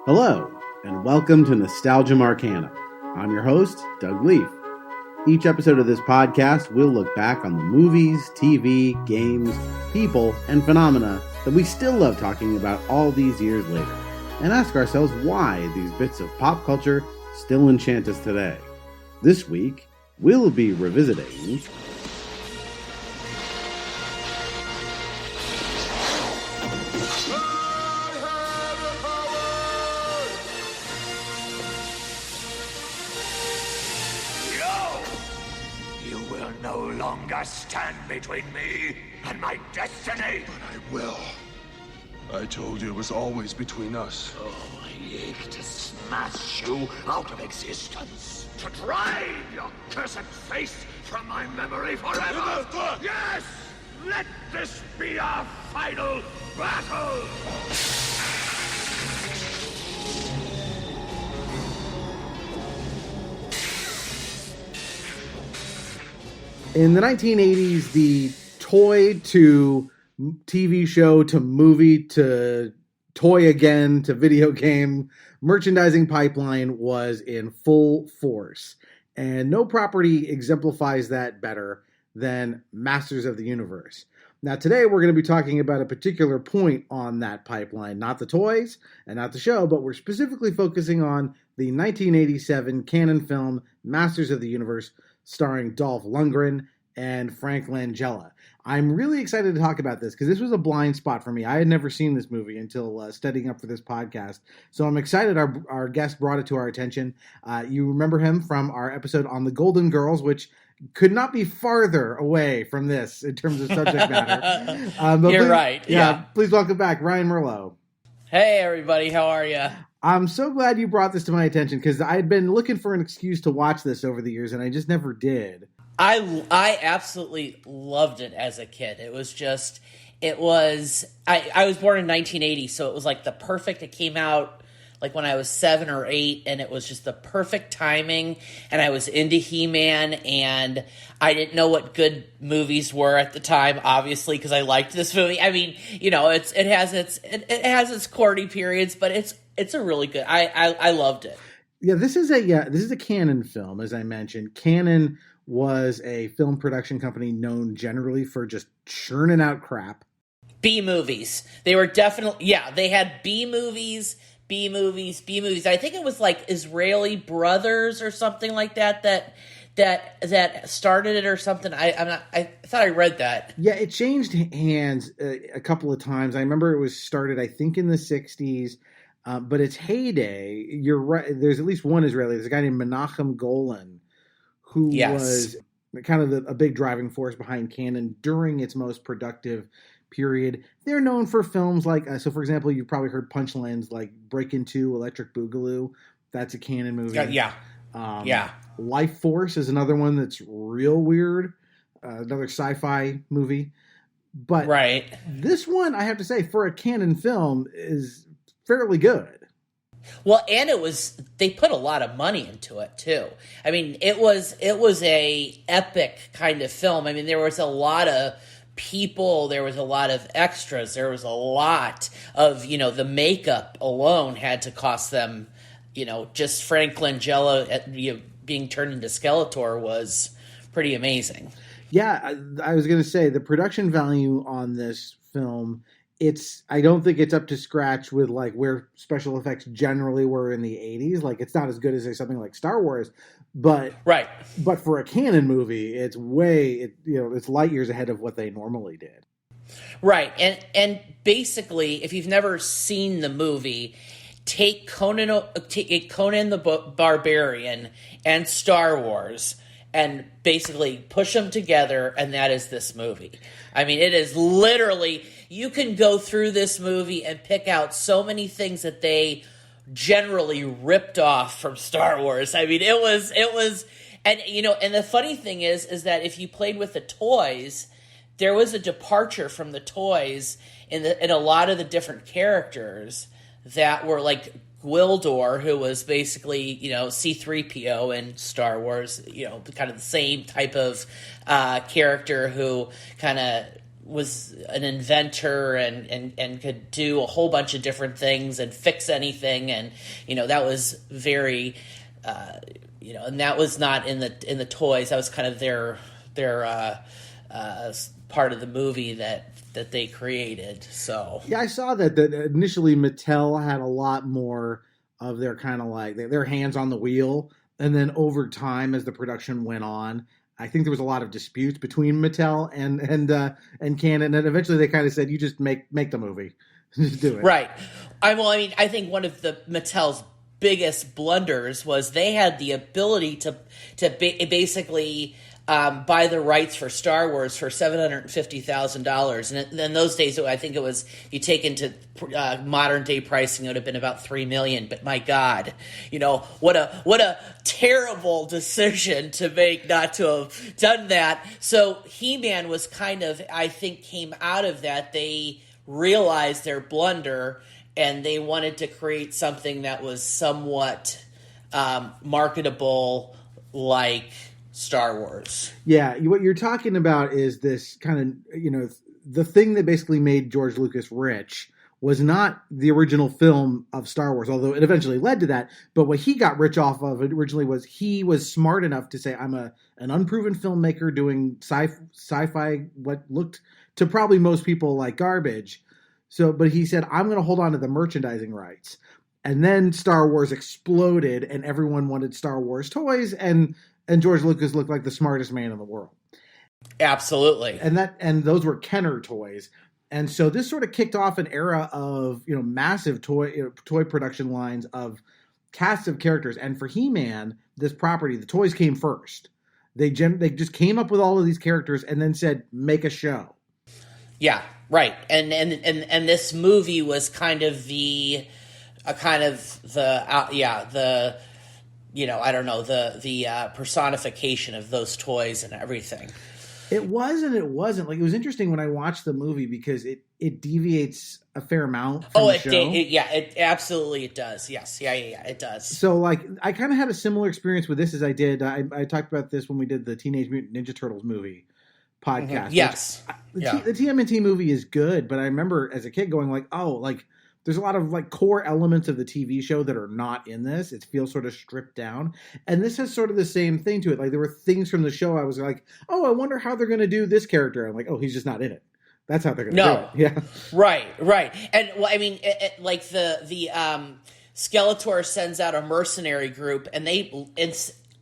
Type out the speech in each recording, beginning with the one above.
Hello, and welcome to Nostalgia Marcana. I'm your host, Doug Leaf. Each episode of this podcast, we'll look back on the movies, TV, games, people, and phenomena that we still love talking about all these years later, and ask ourselves why these bits of pop culture still enchant us today. This week, we'll be revisiting stand between me and my destiny. But I will. I told you it was always between us. Oh, I ache to smash you out of existence. To drive your cursed face from my memory forever. Yes! Let this be our final battle! In the 1980s, the toy to TV show to movie to toy again to video game merchandising pipeline was in full force. And no property exemplifies that better than Masters of the Universe. Now, today we're going to be talking about a particular point on that pipeline, not the toys and not the show, but we're specifically focusing on the 1987 canon film Masters of the Universe, starring Dolph Lundgren and Frank Langella. I'm really excited to talk about this because this was a blind spot for me. I had never seen this movie until studying up for this podcast. So I'm excited our guest brought it to our attention. You remember him from our episode on the Golden Girls, which could not be farther away from this in terms of subject matter. But You're right. Yeah. Please welcome back Ryan Merlo. Hey, everybody. How are you? I'm so glad you brought this to my attention because I had been looking for an excuse to watch this over the years, and I just never did. I absolutely loved it as a kid. I was born in 1980, so it was like the perfect, it came out like when I was 7 or 8, and it was just the perfect timing, and I was into He-Man, and I didn't know what good movies were at the time, obviously, because I liked this movie. I mean, you know, it has its corny periods, but it's a really good. I loved it. Yeah, this is a Canon film, as I mentioned. Canon was a film production company known generally for just churning out crap. B movies. They were definitely they had B movies. I think it was like Israeli Brothers or something like that started it or something. I thought I read that. Yeah, it changed hands a couple of times. I remember it was started, I think, in the 60s. But its heyday, you're right, there's at least one Israeli. There's a guy named Menachem Golan who was kind of a big driving force behind Canon during its most productive period. They're known for films like, so for example, you've probably heard punchlines like Breakin' 2, Electric Boogaloo. That's a Canon movie. Life Force is another one that's real weird. Another sci-fi movie. But this one, I have to say, for a Canon film is fairly good. Well, and they put a lot of money into it too. I mean, it was a epic kind of film. I mean, there was a lot of people, there was a lot of extras, there was a lot of, the makeup alone had to cost them, just Frank Langella being turned into Skeletor was pretty amazing. Yeah, I was going to say the production value on this film, I don't think it's up to scratch with like where special effects generally were in the 80s. Like it's not as good as something like Star Wars, but for a Canon movie, it's it's light years ahead of what they normally did. Right. And basically, if you've never seen the movie, take Conan the Barbarian and Star Wars and basically push them together, and that is this movie. I mean, it is literally, you can go through this movie and pick out so many things that they generally ripped off from Star Wars. I mean, it was, and and the funny thing is that if you played with the toys, there was a departure from the toys in a lot of the different characters that were like Gwildor, who was basically, C-3PO in Star Wars, kind of the same type of character who kind of was an inventor and could do a whole bunch of different things and fix anything, and that was very and that was not in the toys. That was kind of their part of the movie that they created. So yeah, I saw that initially Mattel had a lot more of their kind of like their hands on the wheel, and then over time as the production went on, I think there was a lot of disputes between Mattel and Canon, and eventually they kind of said, "You just make the movie, just do it." Right. I think one of the Mattel's biggest blunders was they had the ability to basically buy the rights for Star Wars for $750,000, and in those days, I think it was, you take into modern day pricing, it would have been about $3 million. But my God, what a terrible decision to make not to have done that. So He-Man was kind of, I think, came out of that. They realized their blunder, and they wanted to create something that was somewhat marketable, like Star Wars. Yeah, what you're talking about is this kind of, the thing that basically made George Lucas rich was not the original film of Star Wars, although it eventually led to that. But what he got rich off of originally was he was smart enough to say, I'm an unproven filmmaker doing sci-fi, what looked to probably most people like garbage. But he said, I'm going to hold on to the merchandising rights. And then Star Wars exploded and everyone wanted Star Wars toys, and George Lucas looked like the smartest man in the world. Absolutely. And those were Kenner toys. And so this sort of kicked off an era of, massive toy production lines of casts of characters. And for He-Man, this property, the toys came first. They just came up with all of these characters and then said, make a show. Yeah, right. And this movie was kind of the personification of those toys and everything. It was and it wasn't. Like, it was interesting when I watched the movie because it deviates a fair amount from the show. It absolutely it does. Yes. Yeah, it does. So, like, I kind of had a similar experience with this as I did. I talked about this when we did the Teenage Mutant Ninja Turtles movie podcast. Mm-hmm. Yes. The TMNT movie is good, but I remember as a kid going like, oh, like, there's a lot of like core elements of the TV show that are not in this. It feels sort of stripped down. And this has sort of the same thing to it. Like, there were things from the show I was like, oh, I wonder how they're going to do this character. I'm like, oh, he's just not in it. That's how they're going to do it. Yeah. Right. And well, I mean, like the Skeletor sends out a mercenary group, and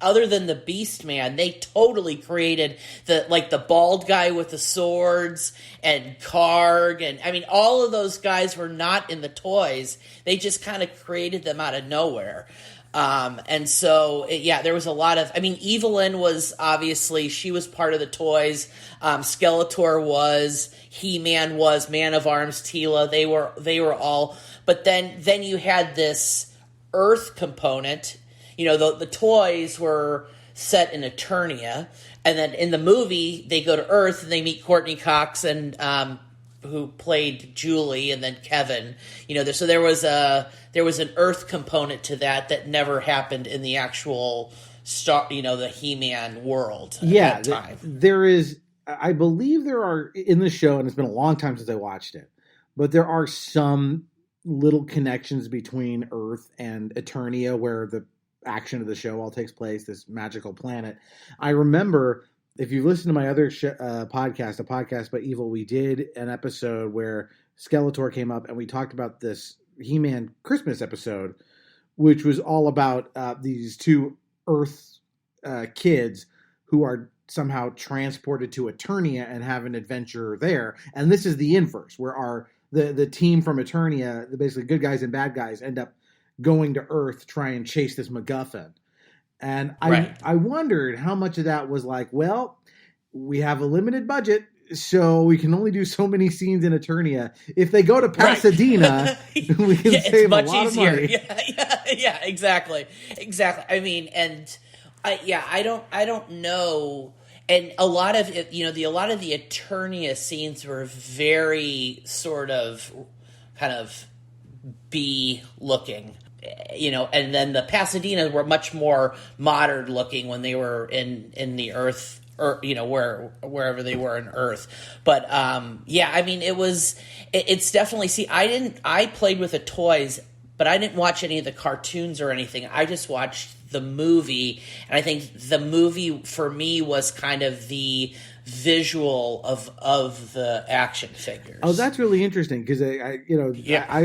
other than the Beast Man, they totally created the bald guy with the swords and Karg, and I mean, all of those guys were not in the toys. They just kind of created them out of nowhere. And so, there was a lot of, I mean, Evelyn was obviously, she was part of the toys. Skeletor was, He-Man was, Man of Arms, Teela, they were all, but then you had this Earth component. The toys were set in Eternia, and then in the movie they go to Earth and they meet Courtney Cox and who played Julie, and then Kevin. So there was an Earth component to that never happened in the actual the He-Man world. At that time. There is. I believe there are in the show, and it's been a long time since I watched it, but there are some little connections between Earth and Eternia where the action of the show all takes place, this magical planet. I remember, if you listen to my other podcast, a podcast by Evil, we did an episode where Skeletor came up and we talked about this He-Man Christmas episode, which was all about these two Earth kids who are somehow transported to Eternia and have an adventure there. And this is the inverse, where the team from Eternia, the basically good guys and bad guys, end up going to Earth to try and chase this MacGuffin. And I wondered how much of that was like, well, we have a limited budget, so we can only do so many scenes in Eternia. If they go to Pasadena, we can save a lot of money. Yeah, exactly. I mean, and I don't know. And a lot of it, a lot of the Eternia scenes were very sort of kind of B looking. And then the Pasadena were much more modern looking when they were in the Earth or wherever they were in Earth. But yeah, I mean, it's definitely, see, I played with the toys, but I didn't watch any of the cartoons or anything. I just watched the movie, and I think the movie for me was kind of the visual of the action figures. Oh, that's really interesting, because I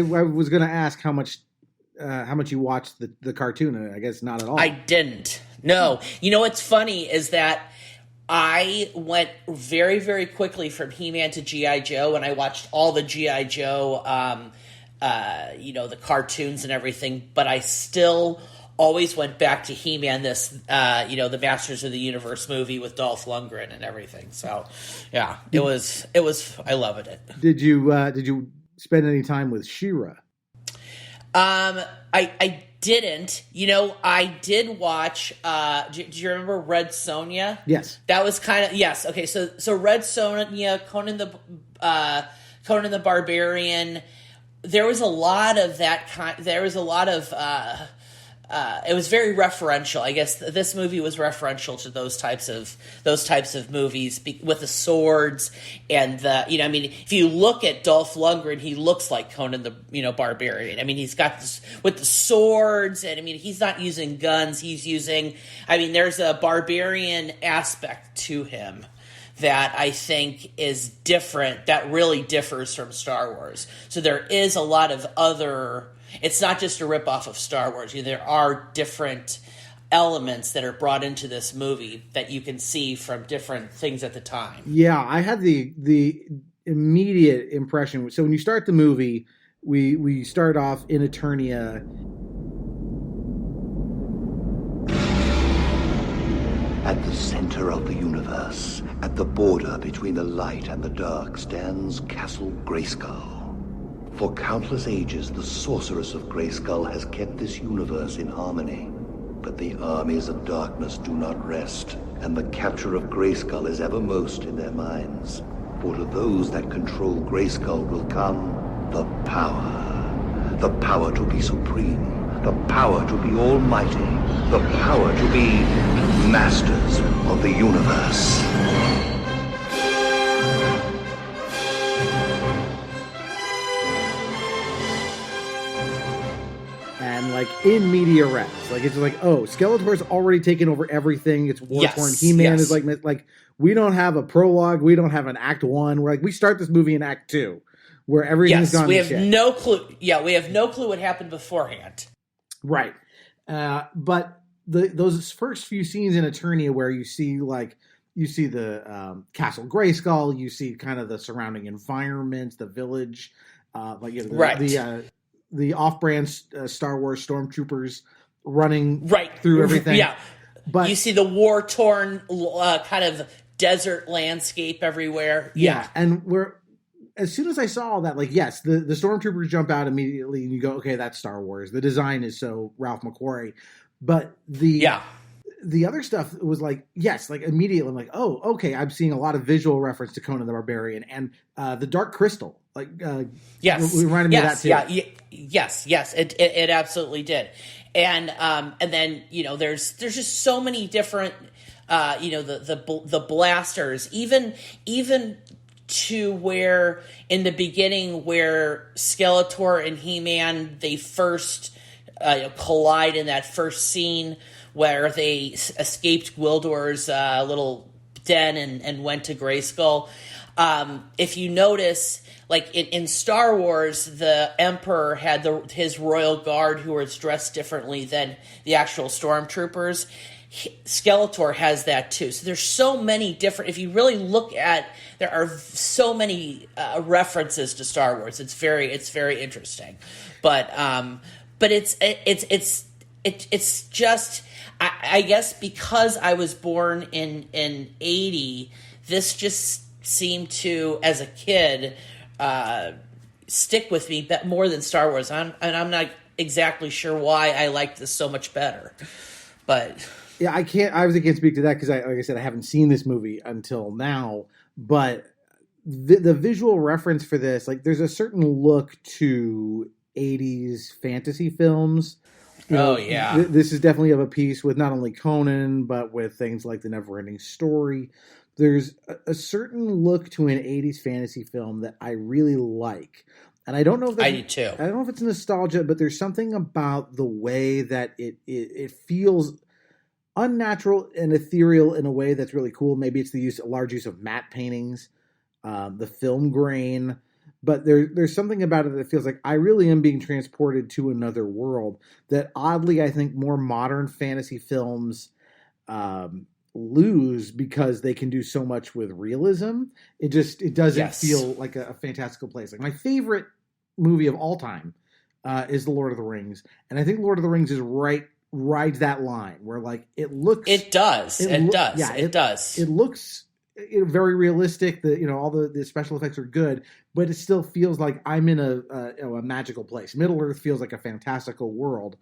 was going to ask how much you watched the cartoon, and I guess not at all. I didn't. No. You know what's funny is that I went very, very quickly from He-Man to G.I. Joe, and I watched all the G.I. Joe, the cartoons and everything, but I still always went back to He-Man, the Masters of the Universe movie with Dolph Lundgren and everything. So, yeah, it was. I loved it. Did you spend any time with She-Ra? I didn't. I did watch. Do you remember Red Sonja? Yes. That was kind of, yes. Okay, so Red Sonja, Conan the Barbarian. There was a lot of that kind. There was a lot of. It was very referential. I guess this movie was referential to those types of movies with the swords and the. If you look at Dolph Lundgren, he looks like Conan the Barbarian. I mean, he's got this with the swords, and he's not using guns. He's using. There's a barbarian aspect to him that I think is different. That really differs from Star Wars. So there is a lot of other. It's not just a ripoff of Star Wars. There are different elements that are brought into this movie that you can see from different things at the time. Yeah, I had the immediate impression. So when you start the movie, we start off in Eternia. At the center of the universe, at the border between the light and the dark, stands Castle Grayskull. For countless ages, the sorceress of Grayskull has kept this universe in harmony. But the armies of darkness do not rest, and the capture of Grayskull is evermost in their minds. For to those that control Grayskull will come the power to be supreme, the power to be almighty, the power to be masters of the universe. And in media res, it's Skeletor's already taken over everything. It's war torn. He-Man is like we don't have a prologue. We don't have an act 1. We start this movie in act 2, where everything's gone. We have no clue. Yeah, we have no clue what happened beforehand. Right, but those first few scenes in Eternia, where you see the Castle Grayskull, you see kind of the surrounding environments, the village, the off-brand Star Wars stormtroopers running through everything. Yeah, but you see the war-torn kind of desert landscape everywhere. Yeah, and as soon as I saw all that, yes, the stormtroopers jump out immediately, and you go, okay, that's Star Wars. The design is so Ralph McQuarrie, but the other stuff was immediately I'm like, oh, okay, I'm seeing a lot of visual reference to Conan the Barbarian and the Dark Crystal. Yes, it reminded me of that too. Yes, it absolutely did, and then there's just so many different the blasters, even to where in the beginning where Skeletor and He-Man they first collide in that first scene where they escaped Gwildor's little den and went to Grayskull. If you notice, in Star Wars, the Emperor had his royal guard who was dressed differently than the actual stormtroopers. Skeletor has that too. So there's so many different. If you really look at, there are so many references to Star Wars. It's very interesting, but it's just. I guess because I was born in 80, this just seemed to, as a kid, stick with me more than Star Wars. And I'm not exactly sure why I liked this so much better. But yeah, I obviously can't speak to that because, like I said, I haven't seen this movie until now. But the visual reference for this, there's a certain look to 80s fantasy films. Oh, yeah. This is definitely of a piece with not only Conan, but with things like The Neverending Story. There's a certain look to an 80s fantasy film that I really like. And I don't know if I do too. I don't know if it's nostalgia, but there's something about the way that it feels unnatural and ethereal in a way that's really cool. Maybe it's a large use of matte paintings, the film grain. But there's something about it that feels like I really am being transported to another world that oddly I think more modern fantasy films lose because they can do so much with realism. It doesn't feel like a fantastical place. Like my favorite movie of all time is The Lord of the Rings, and I think Lord of the Rings is rides that line where like it looks. It does. It does. It looks very realistic. All the special effects are good, but it still feels like I'm in a magical place. Middle Earth feels like a fantastical world,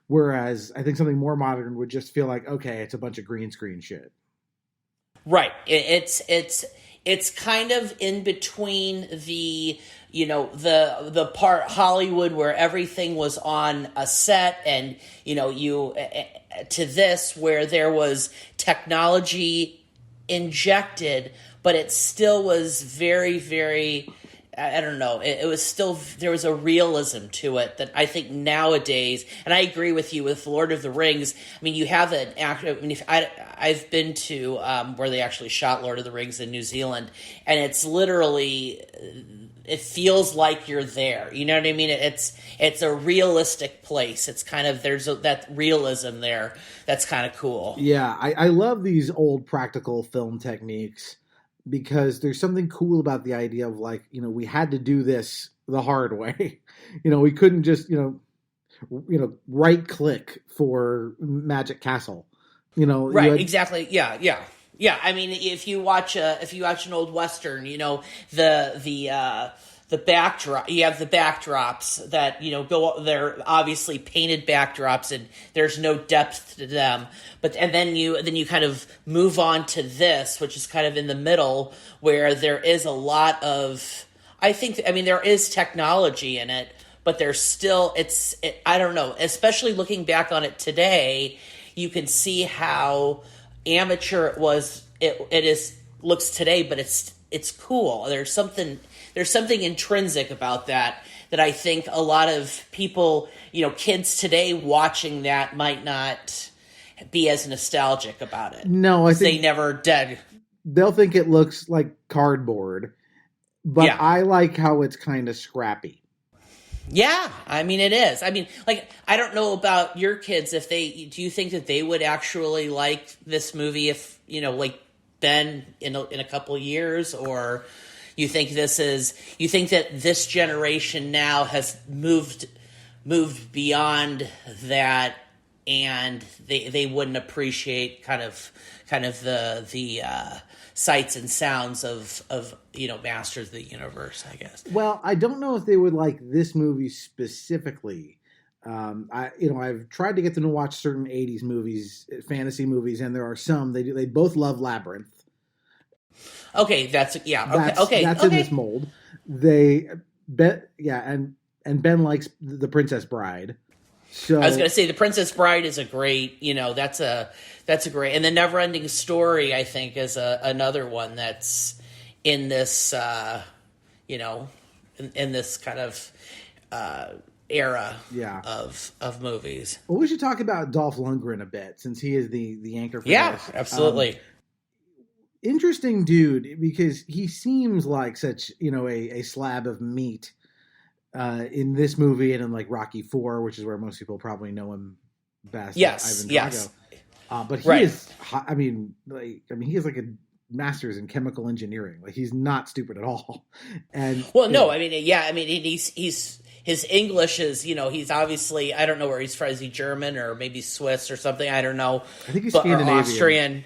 whereas I think something more modern would just feel like, okay, it's a bunch of green screen shit. Right. It's kind of in between the part Hollywood where everything was on a set and to this where there was technology injected, but it still was very, very, I don't know, it was still, there was a realism to it that I think nowadays, and I agree with you with Lord of the Rings. I mean, you have an actor, I've been to where they actually shot Lord of the Rings in New Zealand, and it's literally, it feels like you're there. You know what I mean? It's a realistic place. It's kind of, that realism there that's kind of cool. Yeah, I love these old practical film techniques because there's something cool about the idea of like, we had to do this the hard way. We couldn't just, right click for Magic Castle. Right, exactly. Yeah. I mean, if you watch an old Western, the backdrop, you have the backdrops that, go, they're obviously painted backdrops and there's no depth to them. And then you kind of move on to this, which is kind of in the middle where there is a lot of, there is technology in it, but there's still, I don't know, especially looking back on it today, you can see how amateur it was. Looks today, but it's cool. There's something intrinsic about that I think a lot of people, kids today watching that might not be as nostalgic about it. No, I think they never did. They'll think it looks like cardboard, but yeah. I like how it's kind of scrappy. Yeah, it is. I don't know about your kids. Do you think that they would actually like this movie if, Ben in a couple of years, or you think that this generation now has moved beyond that and they wouldn't appreciate kind of the sights and sounds of Masters of the Universe, I guess. Well, I don't know if they would like this movie specifically. I've tried to get them to watch certain 80s movies, fantasy movies, and there are some they both love Labyrinth. Okay, that's in this mold. And Ben likes The Princess Bride. So I was going to say The Princess Bride is a great, that's a great, and The Neverending Story I think is another one that's in this, in this kind of era of movies. Well, we should talk about Dolph Lundgren a bit since he is the anchor for this. Absolutely. Interesting dude because he seems like such, a slab of meat in this movie and in like Rocky IV, which is where most people probably know him best. Yes. Ivan Drago. But he is, he has like a master's in chemical engineering. Like he's not stupid at all. And he's his English is, he's obviously, I don't know where he's from. Is he German or maybe Swiss or something? I don't know. I think he's Scandinavian. Or Austrian.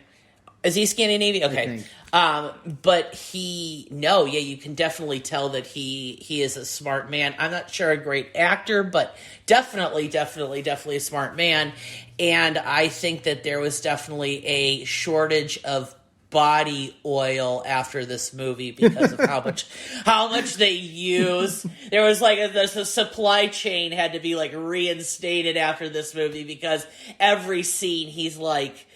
Is he Scandinavian? Okay. But you can definitely tell that he is a smart man. I'm not sure a great actor, but definitely a smart man. And I think that there was definitely a shortage of body oil after this movie because of how much they use. There was like the supply chain had to be like reinstated after this movie because every scene he's like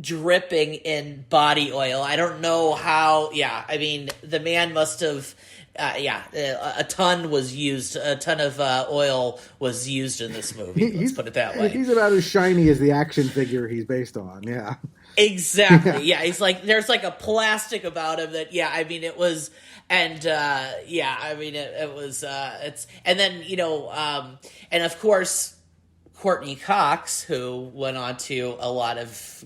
dripping in body oil. I don't know how. Yeah, I mean the man must have. A ton of oil was used in this movie. Let's put it that way. He's about as shiny as the action figure he's based on. Yeah, exactly. Yeah, he's like there's like a plastic about him that. Yeah, I mean it was, and I mean it was. It's and then and of course Courtney Cox, who went on to a lot of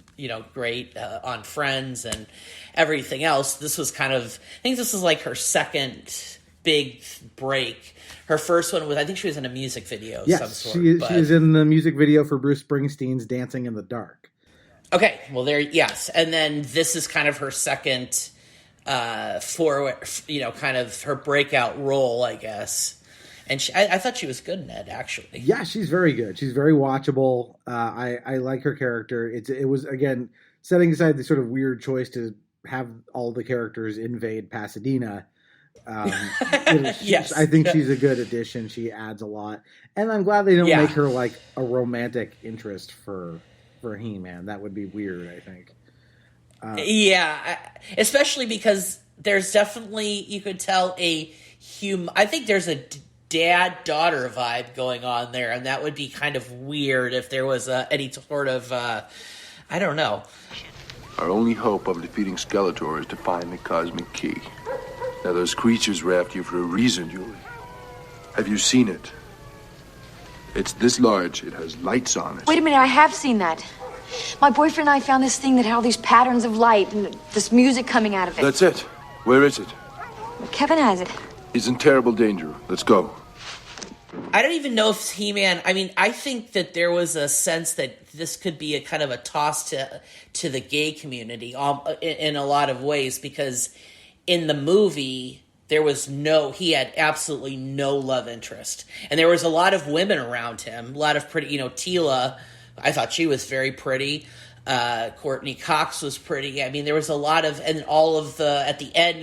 great on Friends and everything else. This was I think this was like her second big break. Her first one was, I think she was in a music video of some sort. She is in the music video for Bruce Springsteen's Dancing in the Dark. Okay, well yes. And then this is kind of her second kind of her breakout role, I guess. And I thought she was good in it, actually. Yeah, she's very good. She's very watchable. I like her character. It was, again, setting aside the sort of weird choice to have all the characters invade Pasadena. Yes. I think she's a good addition. She adds a lot. And I'm glad they don't make her like a romantic interest for He-Man. That would be weird, I think. Especially because there's definitely, you could tell I think there's a dad-daughter vibe going on there, and that would be kind of weird if there was any sort of, I don't know. Our only hope of defeating Skeletor is to find the cosmic key. Now, those creatures were after you for a reason, Julie. Have you seen it? It's this large. It has lights on it. Wait a minute, I have seen that. My boyfriend and I found this thing that had all these patterns of light and this music coming out of it. That's it. Where is it? Kevin has it. He's in terrible danger. Let's go. I don't even know if He-Man... I mean, I think that there was a sense that this could be a kind of a toss to the gay community in a lot of ways, because in the movie, he had absolutely no love interest. And there was a lot of women around him, a lot of pretty, Tila, I thought she was very pretty. Courtney Cox was pretty. I mean, there was a lot of, and all of the, at the end,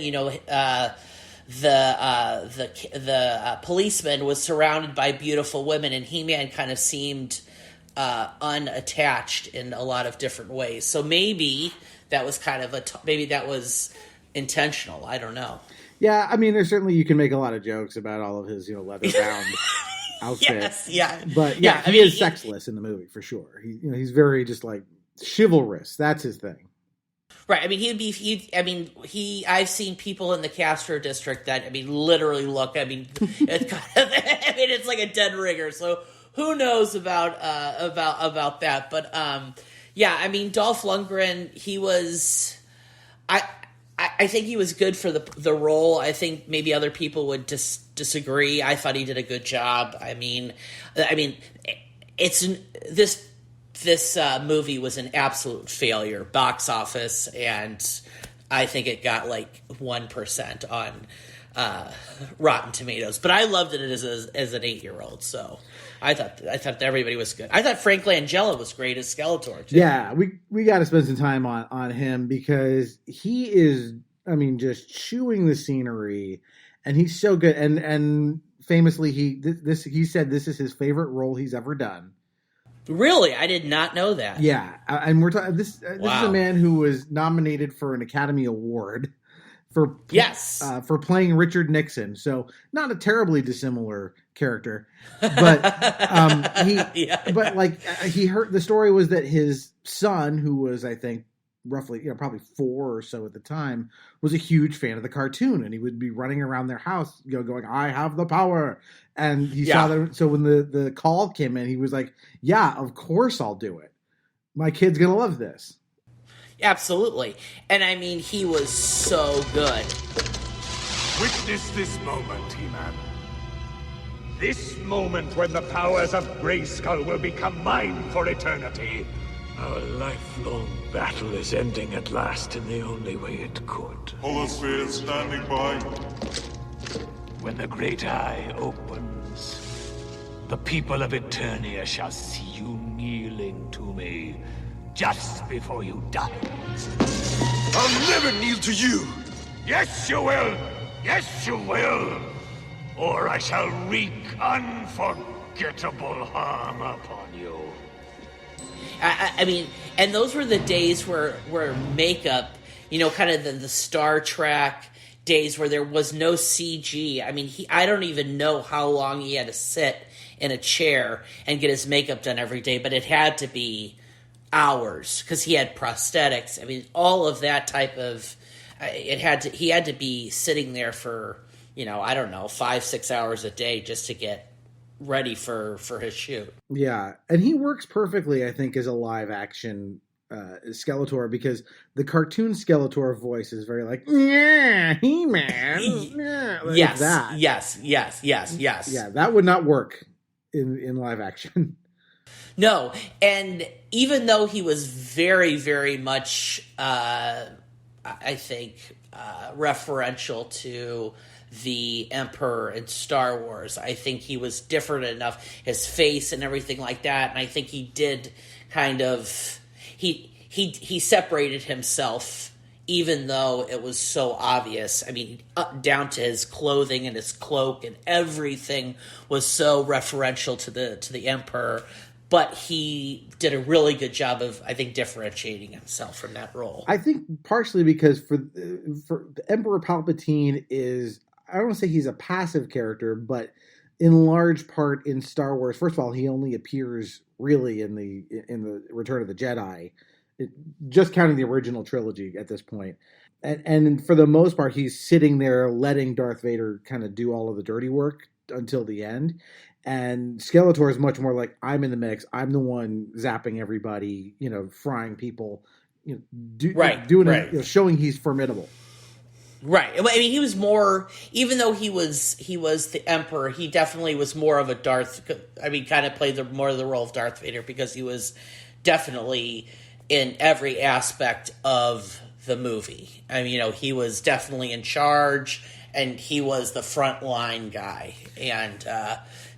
the policeman was surrounded by beautiful women, and He-Man kind of seemed unattached in a lot of different ways. So maybe that was kind of maybe that was intentional. I don't know. Yeah, I mean, there's certainly, you can make a lot of jokes about all of his, leather bound outfit. Yes, yeah, but yeah, he is sexless in the movie for sure. He's very just like chivalrous. That's his thing. Right. I mean, I've seen people in the Castro district that, literally look, it's kind of, it's like a dead ringer. So who knows about that? But, Dolph Lundgren, he was, I think he was good for the role. I think maybe other people would disagree. I thought he did a good job. This movie was an absolute failure, box office, and I think it got like 1% on Rotten Tomatoes. But I loved it as an 8-year-old, so I thought everybody was good. I thought Frank Langella was great as Skeletor too. Yeah, we got to spend some time on him because he is, just chewing the scenery, and he's so good. And famously, he said this is his favorite role he's ever done. Really? I did not know that. Yeah, and we're talking. This is a man who was nominated for an Academy Award for playing Richard Nixon. So not a terribly dissimilar character, but he heard the story was that his son, who was I think roughly probably 4 or so at the time, was a huge fan of the cartoon, and he would be running around their house, going, "I have the power." And he saw that. So when the call came in, he was like, "Yeah, of course I'll do it. My kid's gonna love this." Absolutely. And he was so good. Witness this moment, He-Man. This moment when the powers of Grayskull will become mine for eternity. Our lifelong battle is ending at last in the only way it could. Holosphere standing by. When the great eye opens, the people of Eternia shall see you kneeling to me, just before you die. I'll never kneel to you! Yes, you will! Yes, you will! Or I shall wreak unforgettable harm upon you. I mean, and those were the days where makeup, kind of the Star Trek days where there was no CG. I mean, I don't even know how long he had to sit in a chair and get his makeup done every day, but it had to be hours because he had prosthetics. I mean, all of that type of he had to be sitting there for 5-6 hours a day just to get ready for his shoot. Yeah, and he works perfectly, I think, as a live action Skeletor, because the cartoon Skeletor voice is very like, yeah, He-Man, yeah, like yes, that. Yes. Yeah, that would not work in live action. No, and even though he was very, very much, I think, referential to the Emperor in Star Wars, I think he was different enough, his face and everything like that, and I think he did kind of, he separated himself, even though it was so obvious. I mean, down to his clothing and his cloak and everything was so referential to the Emperor. But he did a really good job of, I think, differentiating himself from that role. I think partially because for the Emperor Palpatine is, I don't want to say he's a passive character, but in large part in Star Wars, first of all, he only appears really in the Return of the Jedi, just counting the original trilogy at this point. And for the most part, he's sitting there letting Darth Vader kind of do all of the dirty work until the end. And Skeletor is much more like, I'm in the mix. I'm the one zapping everybody, frying people, showing he's formidable. Right. I mean, he was more, even though he was the Emperor, he definitely was more of a kind of played more of the role of Darth Vader, because he was definitely in every aspect of the movie. I mean, he was definitely in charge, and he was the frontline guy. And,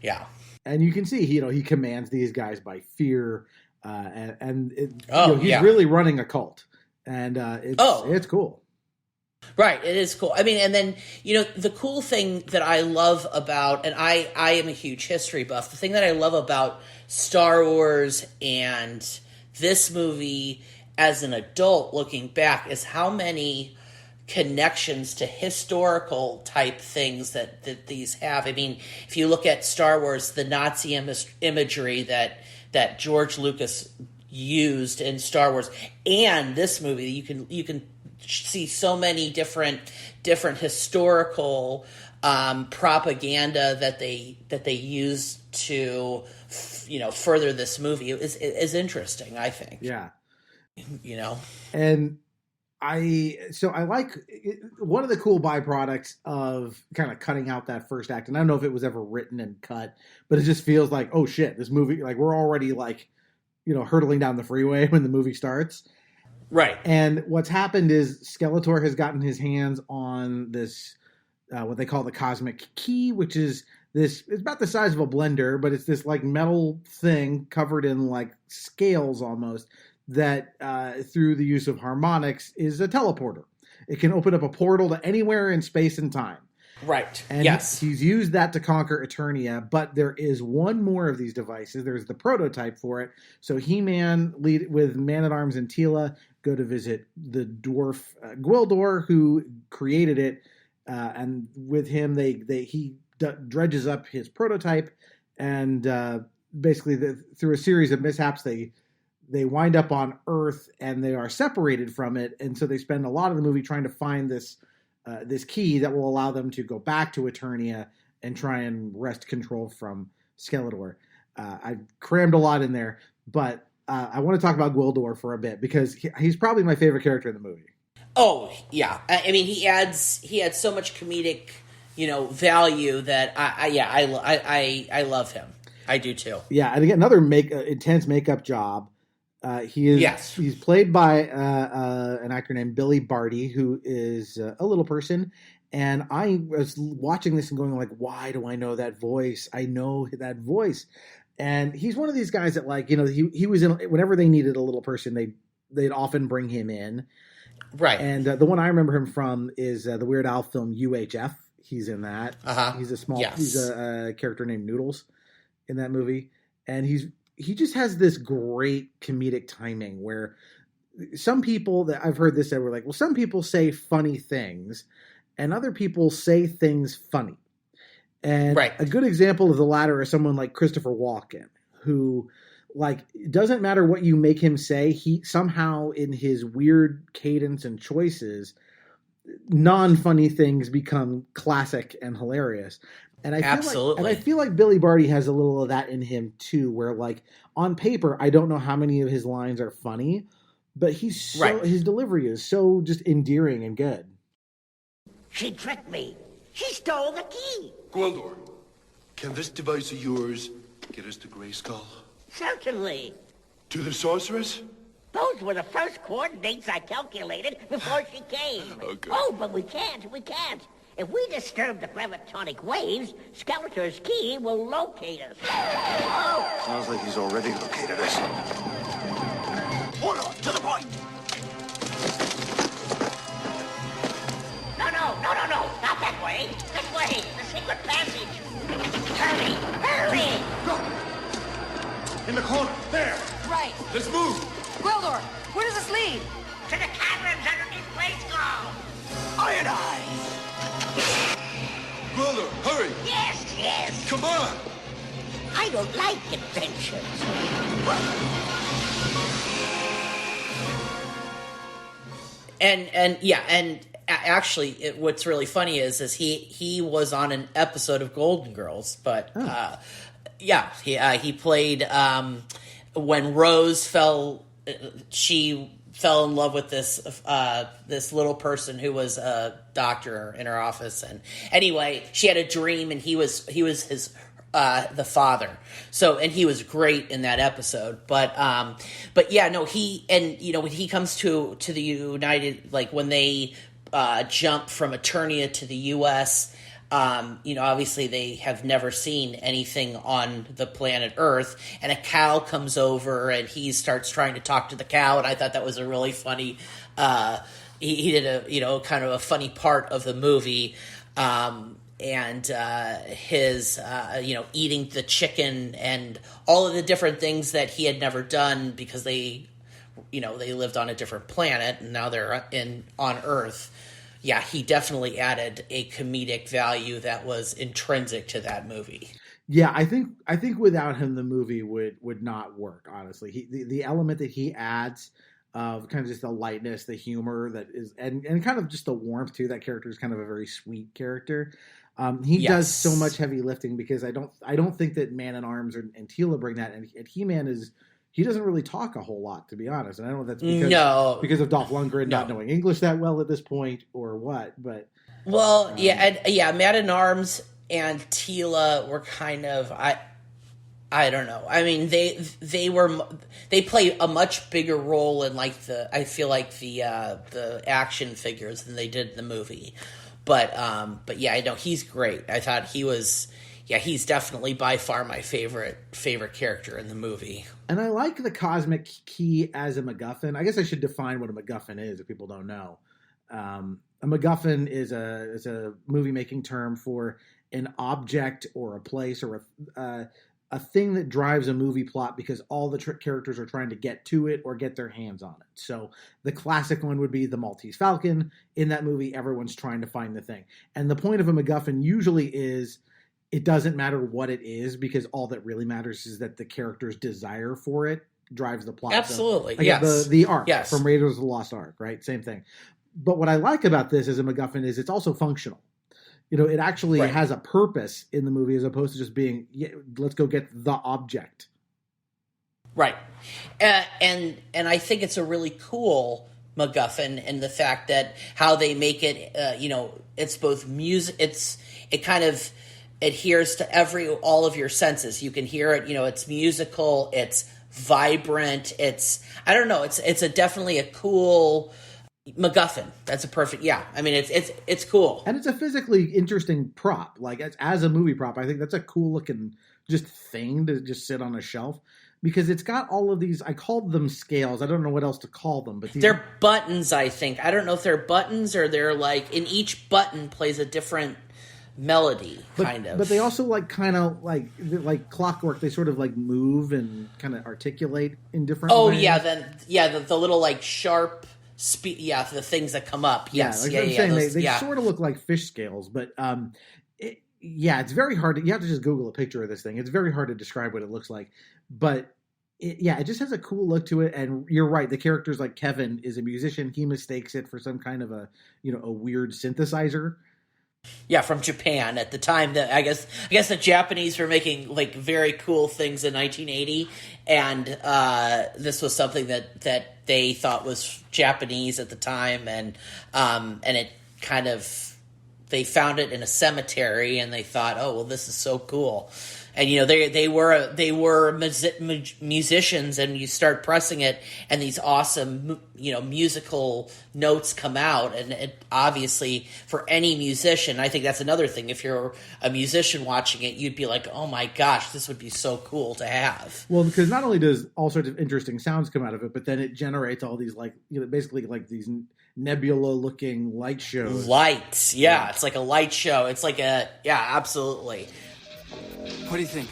yeah. And you can see, he commands these guys by fear, he's really running a cult. And it's cool. Right, it is cool. I mean, and then, the cool thing that I love about, and I am a huge history buff, the thing that I love about Star Wars and this movie as an adult looking back is how many connections to historical type things that these have. I mean, if you look at Star Wars, the Nazi imagery that George Lucas used in Star Wars and this movie, you can see so many different historical propaganda that they use to further this movie is interesting, I think. Yeah. And I like one of the cool byproducts of kind of cutting out that first act, and I don't know if it was ever written and cut, but it just feels like, oh shit, this movie, like we're already like, hurtling down the freeway when the movie starts. Right. And what's happened is Skeletor has gotten his hands on this, what they call the cosmic key, which is it's about the size of a blender, but it's this like metal thing covered in like scales almost, that through the use of harmonics is a teleporter. It can open up a portal to anywhere in space and time. Right. And yes. He's used that to conquer Eternia, but there is one more of these devices. There's the prototype for it. So He-Man with Man-at-Arms and Teela go to visit the dwarf Gwildor, who created it, and with him he dredges up his prototype, and basically through a series of mishaps they wind up on Earth, and they are separated from it, and so they spend a lot of the movie trying to find this key that will allow them to go back to Eternia and try and wrest control from Skeletor. I crammed a lot in there, but I want to talk about Gwildor for a bit, because he's probably my favorite character in the movie. Oh yeah, I mean he adds so much comedic, value that I love him. I do too. Yeah, and again, another intense makeup job. He's played by an actor named Billy Barty, who is a little person. And I was watching this and going like, why do I know that voice? I know that voice. And he's one of these guys that, like, he was in, whenever they needed a little person, they'd often bring him in. Right. And the one I remember him from is the Weird Al film UHF. He's in that. Uh-huh. He's Yes. He's a character named Noodles in that movie. And he just has this great comedic timing where some people that I've heard this said were like, well, some people say funny things and other people say things funny. And a good example of the latter is someone like Christopher Walken, who, like, it doesn't matter what you make him say, he somehow in his weird cadence and choices, non-funny things become classic and hilarious. And I feel like Billy Barty has a little of that in him too, where, like, on paper, I don't know how many of his lines are funny, but his delivery is so just endearing and good. She tricked me. She stole the key. Gwildor, can this device of yours get us to Grayskull? Certainly. To the sorceress? Those were the first coordinates I calculated before she came. Okay. Oh, but we can't. If we disturb the gravitonic waves, Skeletor's key will locate us. Oh. Sounds like he's already located us. Order, to the point! No, not that way. This way, the secret passage. Hurry! Go! In the corner, there! Right. Let's move! Gwildor, where does this lead? To the caverns underneath Grayskull! Iron Eyes! Gwildor, hurry! Yes! Come on! I don't like adventures. And actually, what's really funny is he was on an episode of Golden Girls, but he played when Rose fell in love with this little person who was a doctor in her office, and anyway, she had a dream, and he was his the father. So, and he was great in that episode. But yeah, no, when he comes to the United, like when they jump from Eternia to the U.S., obviously they have never seen anything on the planet Earth, and a cow comes over and he starts trying to talk to the cow, and I thought that was a really funny, he did a, kind of a funny part of the movie, and his, eating the chicken and all of the different things that he had never done because they lived on a different planet and now they're on Earth. Yeah, he definitely added a comedic value that was intrinsic to that movie. Yeah, I think without him, the movie would not work. Honestly, the element that he adds of kind of just the lightness, the humor that is, and kind of just the warmth too. That character is kind of a very sweet character. He does so much heavy lifting because I don't think that Man at Arms and Teela bring that, and He-Man he doesn't really talk a whole lot, to be honest. And I don't know if that's because of Dolph Lundgren not knowing English that well at this point or what. But Man at Arms and Teela were kind of I don't know. I mean, they play a much bigger role in I feel like the action figures than they did in the movie. But yeah, I know he's great. I thought he was. Yeah, he's definitely by far my favorite character in the movie. And I like the cosmic key as a MacGuffin. I guess I should define what a MacGuffin is if people don't know. A MacGuffin is a movie making term for an object or a place or a thing that drives a movie plot because all the characters are trying to get to it or get their hands on it. So the classic one would be the Maltese Falcon. In that movie, everyone's trying to find the thing. And the point of a MacGuffin usually is it doesn't matter what it is because all that really matters is that the character's desire for it drives the plot. Absolutely, so, yes. The Ark yes. from Raiders of the Lost Ark, right? Same thing. But what I like about this as a MacGuffin is it's also functional. It actually has a purpose in the movie as opposed to just being, let's go get the object. Right. And I think it's a really cool MacGuffin in the fact that how they make it, it's both music, it kind of adheres to all of your senses. You can hear it, it's musical, it's vibrant, it's definitely a cool MacGuffin. That's a perfect, I mean, it's cool. And it's a physically interesting prop. Like as a movie prop, I think that's a cool looking just thing to just sit on a shelf, because it's got all of these, I called them scales. I don't know what else to call them, but they're buttons, I think. I don't know if they're buttons or they're like, in each button plays a different melody, kind of. But they also like kind of like clockwork. They sort of like move and kind of articulate in different ways. Oh yeah, the little like sharp the things that come up. Yes, I'm saying they sort of look like fish scales, but it's very hard. You have to just Google a picture of this thing. It's very hard to describe what it looks like, but it just has a cool look to it. And you're right. The character's like Kevin is a musician. He mistakes it for some kind of a weird synthesizer. Yeah, from Japan at the time. That I guess the Japanese were making like very cool things in 1980, and this was something that they thought was Japanese at the time, and it kind of, they found it in a cemetery, and they thought, oh well, this is so cool. And they were musicians, and you start pressing it, and these awesome musical notes come out, and it obviously, for any musician, I think that's another thing. If you're a musician watching it, you'd be like, oh my gosh, this would be so cool to have. Well, because not only does all sorts of interesting sounds come out of it, but then it generates all these basically like these nebula looking light shows. Lights, yeah, it's like a light show. It's like absolutely. What do you think?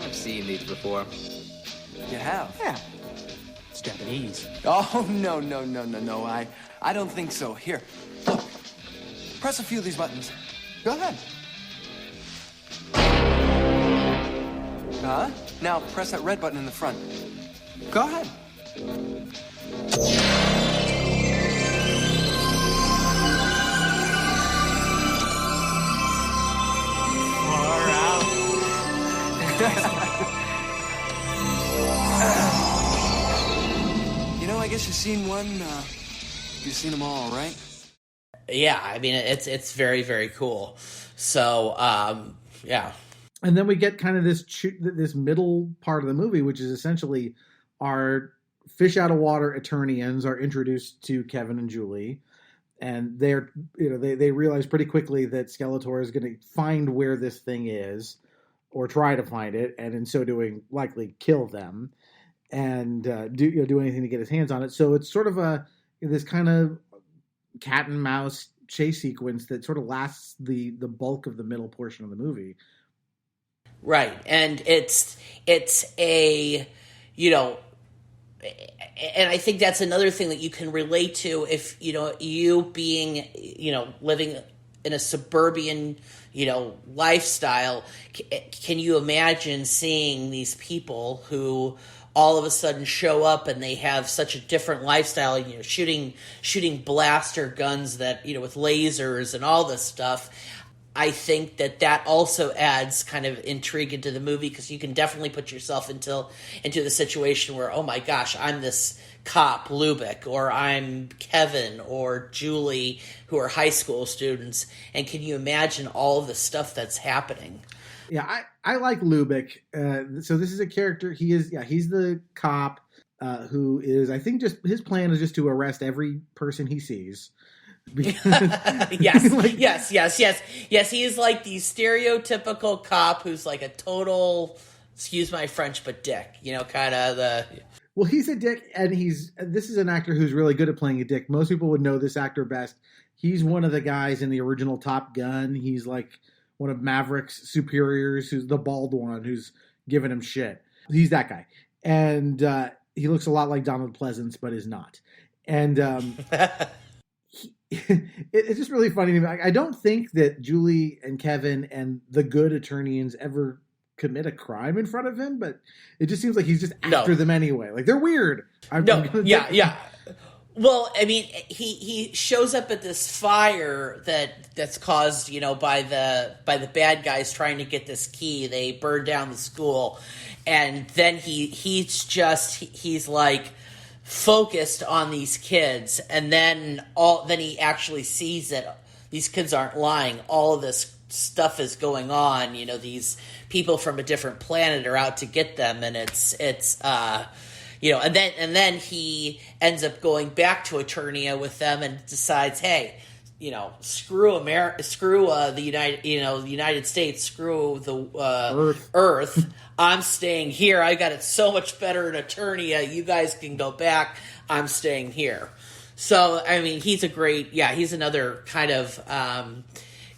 I've seen these before. You have? Yeah. It's Japanese. Oh, no. I don't think so. Here, look. Press a few of these buttons. Go ahead. Now press that red button in the front. Go ahead. I guess you've seen one. You've seen them all, right? Yeah, I mean it's very, very cool. So yeah. And then we get kind of this middle part of the movie, which is essentially our fish out of water Eternians are introduced to Kevin and Julie, and they're they realize pretty quickly that Skeletor is going to find where this thing is, or try to find it, and in so doing, likely kill them, and do anything to get his hands on it. So it's sort of this kind of cat and mouse chase sequence that sort of lasts the bulk of the middle portion of the movie. Right, and it's a and I think that's another thing that you can relate to if you being living in a suburban lifestyle. Can you imagine seeing these people who all of a sudden show up and they have such a different lifestyle, shooting blaster guns that with lasers and all this stuff? I think that also adds kind of intrigue into the movie, because you can definitely put yourself into the situation where, oh my gosh, I'm this cop Lubick, or I'm Kevin or Julie, who are high school students, and can you imagine all of the stuff that's happening? Yeah, I like Lubick. So this is a character. He's the cop who is, I think, just his plan is just to arrest every person he sees. Yes. He is like the stereotypical cop who's like a total, excuse my French, but dick. Kind of the. Well, he's a dick, and this is an actor who's really good at playing a dick. Most people would know this actor best. He's one of the guys in the original Top Gun. He's like one of Maverick's superiors, who's the bald one who's giving him shit. He's that guy, and he looks a lot like Donald Pleasance, but is not. And it's just really funny to me. I don't think that Julie and Kevin and the good Eternians ever commit a crime in front of him, but it just seems like he's just after them anyway. Like, they're weird. Yeah. Well, I mean, he shows up at this fire that's caused, by the bad guys trying to get this key. They burn down the school, and then he's like focused on these kids, and then he actually sees that these kids aren't lying. All of this stuff is going on. These people from a different planet are out to get them, and it's and then he ends up going back to Eternia with them and decides, hey, screw the United States, screw the Earth. I'm staying here. I got it so much better in Eternia. You guys can go back. I'm staying here. So, I mean, he's another kind of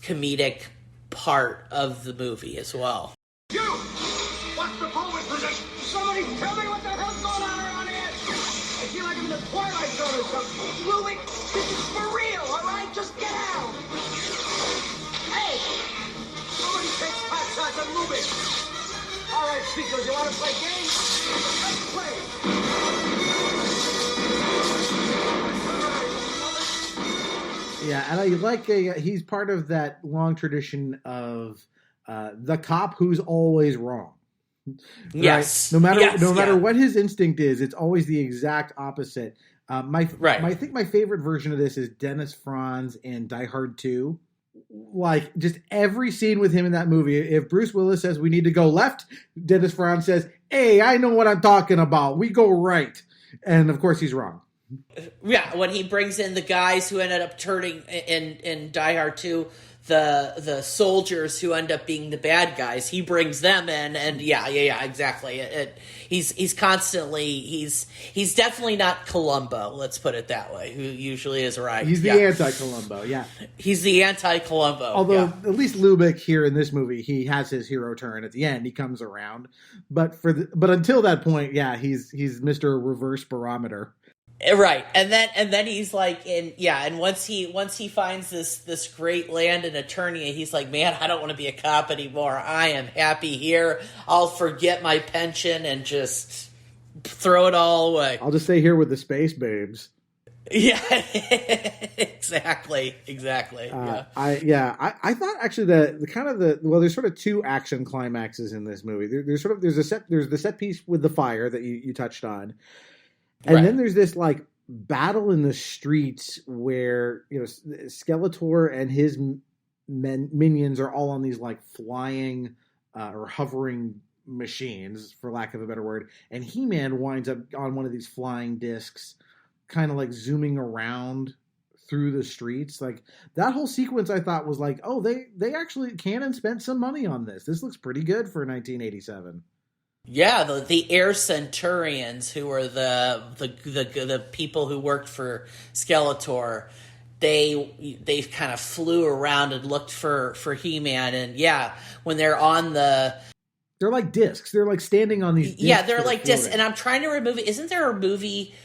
comedic part of the movie as well. You! What's the forward position? Somebody tell me what the hell's going on around here! I feel like I'm in the Twilight Zone or something. Louie, this is for real, all right? Just get out! Hey! Somebody takes pot shots and move it! All right, Speakers, you want to play games? Let's play! Yeah, and I like he's part of that long tradition of the cop who's always wrong. Right? Yes. No matter what his instinct is, it's always the exact opposite. I think my favorite version of this is Dennis Franz in Die Hard 2. Like, just every scene with him in that movie, if Bruce Willis says we need to go left, Dennis Franz says, hey, I know what I'm talking about. We go right. And of course he's wrong. Yeah, when he brings in the guys who ended up turning in Die Hard 2, the soldiers who end up being the bad guys, he brings them in, and yeah, exactly. He's constantly he's definitely not Columbo. Let's put it that way. Who usually is right. He's the anti-Columbo. Yeah, he's the anti-Columbo. Although at least Lubick here in this movie, he has his hero turn at the end. He comes around, but until that point, yeah, he's Mr. Reverse Barometer. Right, and then he's like, and once he finds this great land in Eternia, he's like, man, I don't want to be a cop anymore. I am happy here. I'll forget my pension and just throw it all away. I'll just stay here with the space babes. Yeah, exactly. Yeah. I thought actually there's sort of two action climaxes in this movie. There's the set piece with the fire that you touched on. And then there's this like battle in the streets where Skeletor and his minions are all on these like flying or hovering machines, for lack of a better word, and He-Man winds up on one of these flying discs, kind of like zooming around through the streets. Like that whole sequence, I thought was like, oh, they actually Canon spent some money on this. This looks pretty good for 1987. Yeah, the Air Centurions, who were the people who worked for Skeletor, they kind of flew around and looked for He-Man, and yeah, when they're on they're like discs. They're like standing on these discs. Yeah, they're like discs, and I'm trying to remove it. Isn't there a movie,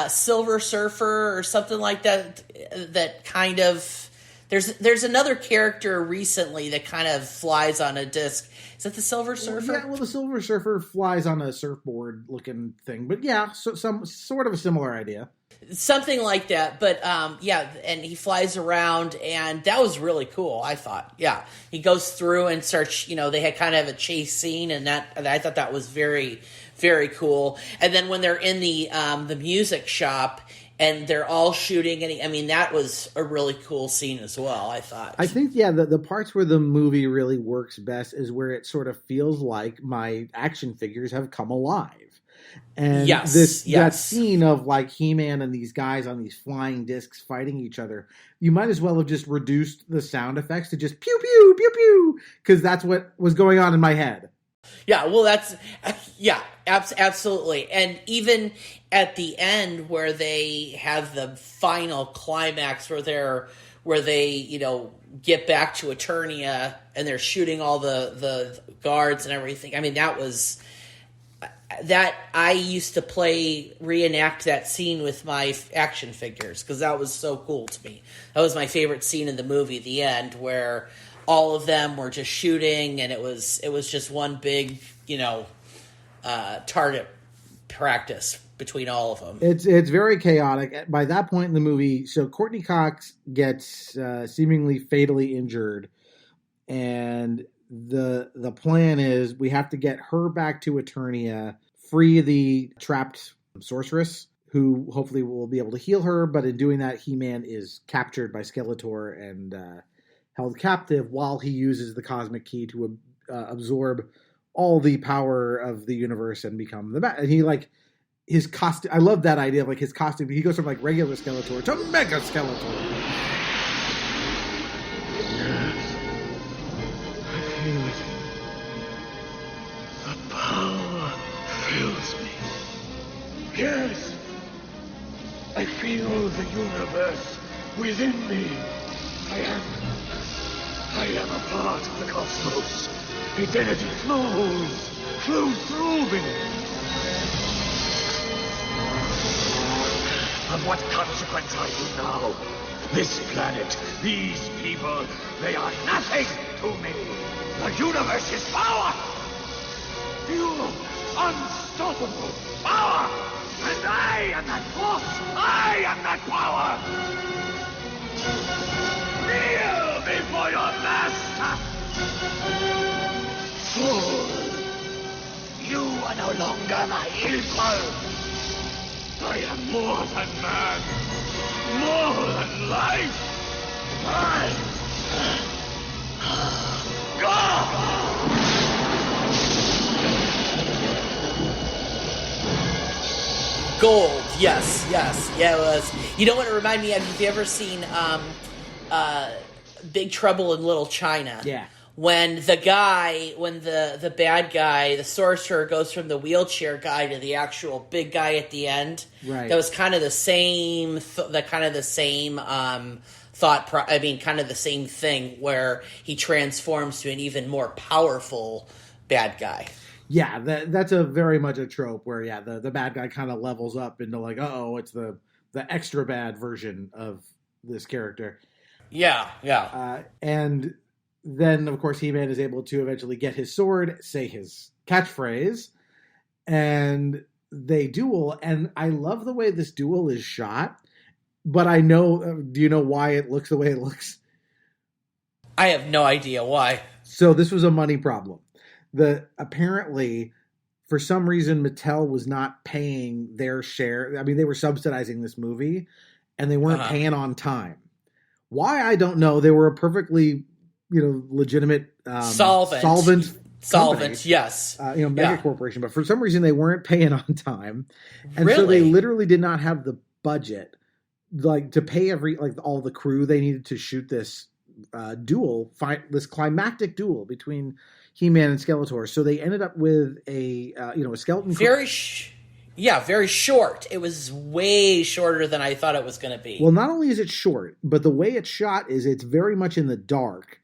Silver Surfer or something like that kind of... There's another character recently that kind of flies on a disc. Is that the Silver Surfer? Yeah, well, the Silver Surfer flies on a surfboard-looking thing. But yeah, some sort of a similar idea. Something like that. But yeah, and he flies around, and that was really cool, I thought. Yeah, he goes through and starts, they had kind of a chase scene, and I thought that was very, very cool. And then when they're in the music shop, and they're all shooting, and I mean, that was a really cool scene as well, I thought. I think, yeah, the parts where the movie really works best is where it sort of feels like my action figures have come alive. And that scene of like He-Man and these guys on these flying discs fighting each other, you might as well have just reduced the sound effects to just pew, pew, pew, pew, because that's what was going on in my head. Yeah, well, absolutely. And even at the end where they have the final climax where they get back to Eternia and they're shooting all the guards and everything. I mean, that I used to reenact that scene with my action figures because that was so cool to me. That was my favorite scene in the movie, the end, where all of them were just shooting, and it was just one big, target practice between all of them. It's very chaotic. By that point in the movie, so Courtney Cox gets seemingly fatally injured, and the plan is we have to get her back to Eternia, free the trapped sorceress, who hopefully will be able to heal her, but in doing that, He-Man is captured by Skeletor and held captive while he uses the cosmic key to absorb all the power of the universe and become the and he like his costume. I love that idea of like his costume. He goes from like regular Skeletor to Mega Skeletor. the universe within me. I am a part of the cosmos. Its energy flows through me. Of what consequence are you now? This planet, these people, they are nothing to me. The universe's power! Pure, unstoppable power! And I am that force! I am that power! Kneel before your master! Fool! You are no longer my equal! I am more than man! More than life! Gold, yes, yeah, it was. You know what it reminded me of? Have you ever seen Big Trouble in Little China? Yeah. When the bad guy, the sorcerer, goes from the wheelchair guy to the actual big guy at the end. Right. That was kind of the same, kind of the same thing where he transforms to an even more powerful bad guy. Yeah, that's a very much a trope where, yeah, the bad guy kind of levels up into like, it's the extra bad version of this character. Yeah. And then, of course, He-Man is able to eventually get his sword, say his catchphrase, and they duel. And I love the way this duel is shot, but I know, do you know why it looks the way it looks? I have no idea why. So this was a money problem. Apparently, for some reason, Mattel was not paying their share. I mean, they were subsidizing this movie, and they weren't paying on time. Why, I don't know. They were a perfectly, legitimate solvent, company, yes, mega corporation. But for some reason, they weren't paying on time, and really? So they literally did not have the budget, to pay all the crew they needed to shoot this this climactic duel between He-Man and Skeletor. So they ended up with a skeleton. Very short. It was way shorter than I thought it was going to be. Well, not only is it short, but the way it's shot is it's very much in the dark,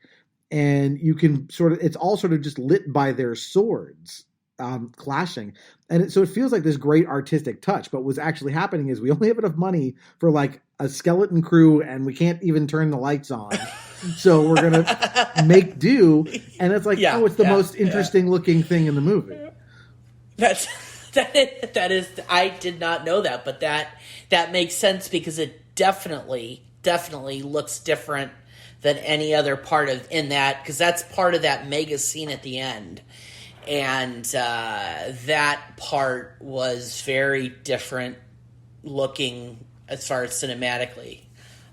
and you can it's all sort of just lit by their swords clashing, and so it feels like this great artistic touch. But what's actually happening is we only have enough money for like a skeleton crew, and we can't even turn the lights on. So we're going to make do. And it's like, it's the most interesting looking thing in the movie. That is, I did not know that, but that makes sense because it definitely looks different than any other part in that, because that's part of that mega scene at the end. And that part was very different looking as far as cinematically,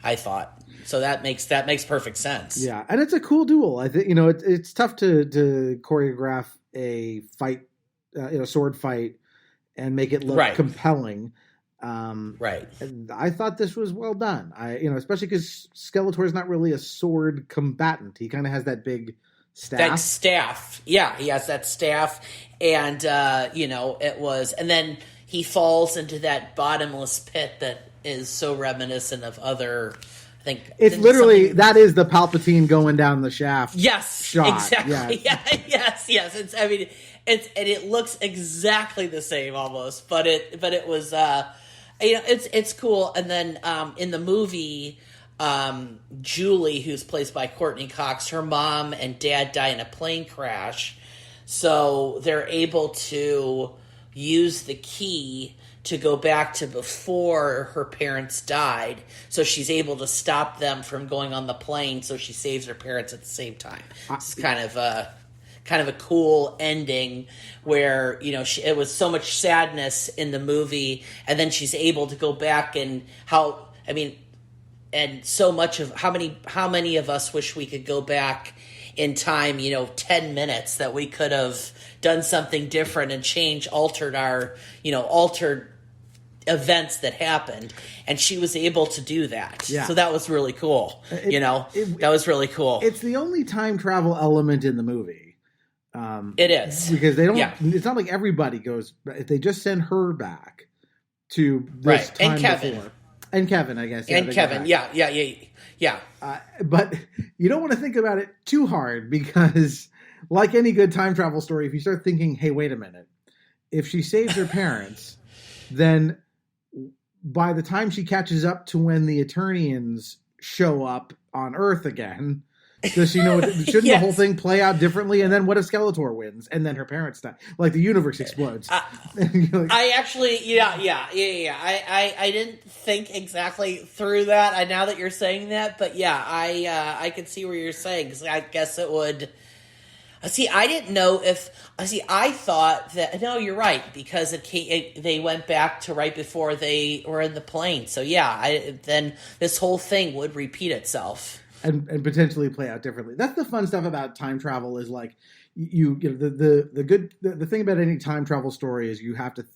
I thought. So that makes perfect sense. Yeah, and it's a cool duel. I think it's tough to choreograph a fight, sword fight, and make it look compelling. Right. And I thought this was well done. Especially because Skeletor is not really a sword combatant. He kind of has that big staff. That staff, yeah, he has that staff, and it was, and then he falls into that bottomless pit that is so reminiscent of other. It's literally that is the Palpatine going down the shaft. Yes, shot. Exactly. Yes. It looks exactly the same almost, but it was it's cool. And then in the movie, Julie, who's played by Courtney Cox, her mom and dad die in a plane crash, so they're able to use the key to go back to before her parents died, so she's able to stop them from going on the plane, so she saves her parents at the same time. It's kind of a cool ending where, it was so much sadness in the movie, and then she's able to go back and so much of how many of us wish we could go back in time, 10 minutes, that we could have done something different and altered events that happened, and she was able to do that. Yeah. So that was really cool. That was really cool. It's the only time travel element in the movie. It is. Because they don't, it's not like everybody goes, if they just send her back to this time and Kevin. before. And Kevin, I guess. And Kevin, yeah. But you don't want to think about it too hard because, like any good time travel story, if you start thinking, hey, wait a minute, if she saves her parents, then by the time she catches up to when the Eternians show up on Earth again, does she know? Shouldn't the whole thing play out differently? And then what if Skeletor wins and then her parents die? Like the universe explodes. I actually, I didn't think exactly through that. Now that you're saying that, but yeah, I can see where you're saying, because I guess it would. See, I didn't know if. I thought that. No, you're right, because they went back to right before they were in the plane. So yeah, then this whole thing would repeat itself. And potentially play out differently. That's the fun stuff about time travel. Is like you know the thing about any time travel story is you have to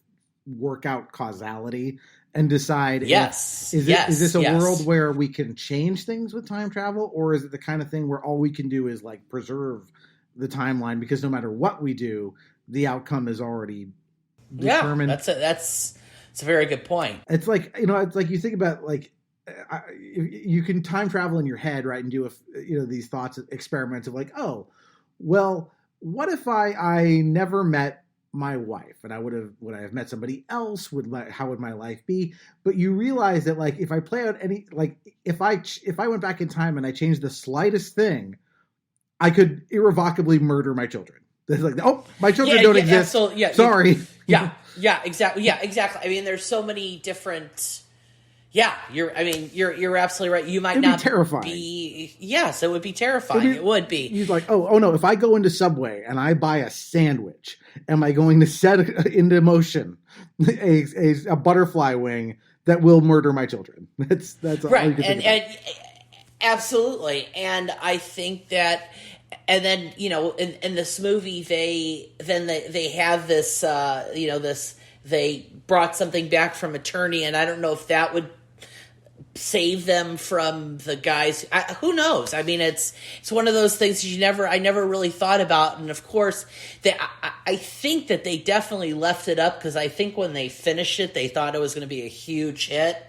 work out causality and decide. Is this a world where we can change things with time travel, or is it the kind of thing where all we can do is like preserve the timeline, because no matter what we do, the outcome is already determined. Yeah, that's a very good point. It's like you think about like. You can time travel in your head, right, and do these thoughts experiments of like, oh, well, what if I never met my wife, and would I have met somebody else? How would my life be? But you realize that like if I play out if I went back in time and I changed the slightest thing, I could irrevocably murder my children. It's like, oh, my children don't exist. Sorry. Exactly. Yeah, exactly. I mean, there's so many different. Yeah, you're absolutely right. You might It'd not be terrifying. Yes, it would be terrifying. It would be. He's like, oh no, if I go into Subway and I buy a sandwich, am I going to set into motion a butterfly wing that will murder my children? That's all right. You can think and absolutely. And I think that, and then in this movie they have this they brought something back from Eternity, and I don't know if that would save them from the guys. Who knows? I mean, it's one of those things I never really thought about. And of course, I think that they definitely left it up, because I think when they finished it, they thought it was going to be a huge hit,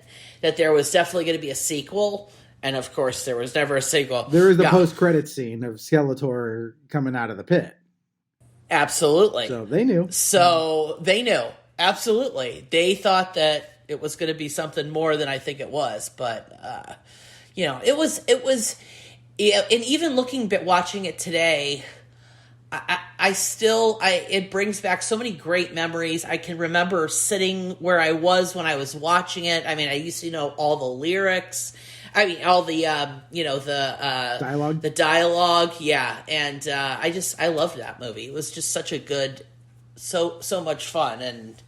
that there was definitely going to be a sequel. And of course, there was never a sequel. There is the post-credit scene of Skeletor coming out of the pit. Absolutely. So they knew. Absolutely. They thought that it was going to be something more than I think it was, but it was, and even watching it today, it brings back so many great memories. I can remember sitting where I was when I was watching it. I mean, I used to know all the lyrics. I mean, all the dialogue. The dialogue, yeah, and I loved that movie. It was just such a good, so much fun, and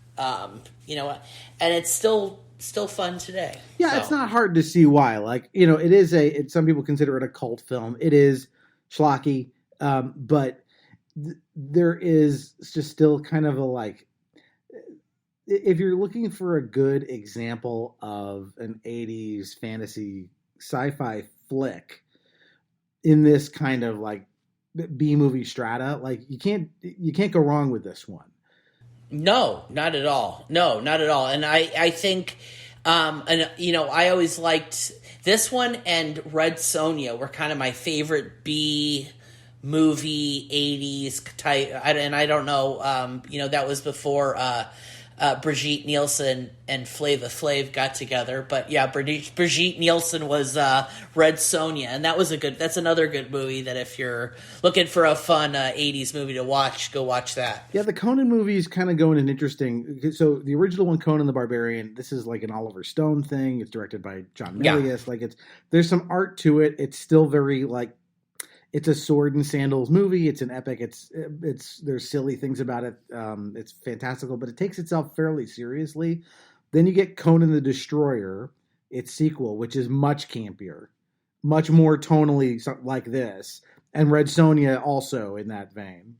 and it's still fun today. Yeah, so. It's not hard to see why. Like, it is some people consider it a cult film. It is schlocky, but there is just still kind of a like. If you're looking for a good example of an 80s fantasy sci-fi flick in this kind of like B-movie strata, like you can't go wrong with this one. No, not at all. No, not at all. And I think, I always liked this one, and Red Sonja were kind of my favorite B movie 80s type. And I don't know, that was before Brigitte Nielsen and Flava Flav got together, but yeah, Brigitte Nielsen was Red Sonja, and that's another good movie that if you're looking for a fun 80s movie to watch, go watch that. Yeah, the Conan movies kind of go in an interesting. So the original one, Conan the Barbarian, this is like an Oliver Stone thing. It's directed by John Milius. Yeah. Like there's some art to it. It's still very like. It's a sword and sandals movie. It's an epic. There's silly things about it. It's fantastical, but it takes itself fairly seriously. Then you get Conan the Destroyer, its sequel, which is much campier, much more tonally like this, and Red Sonja also in that vein.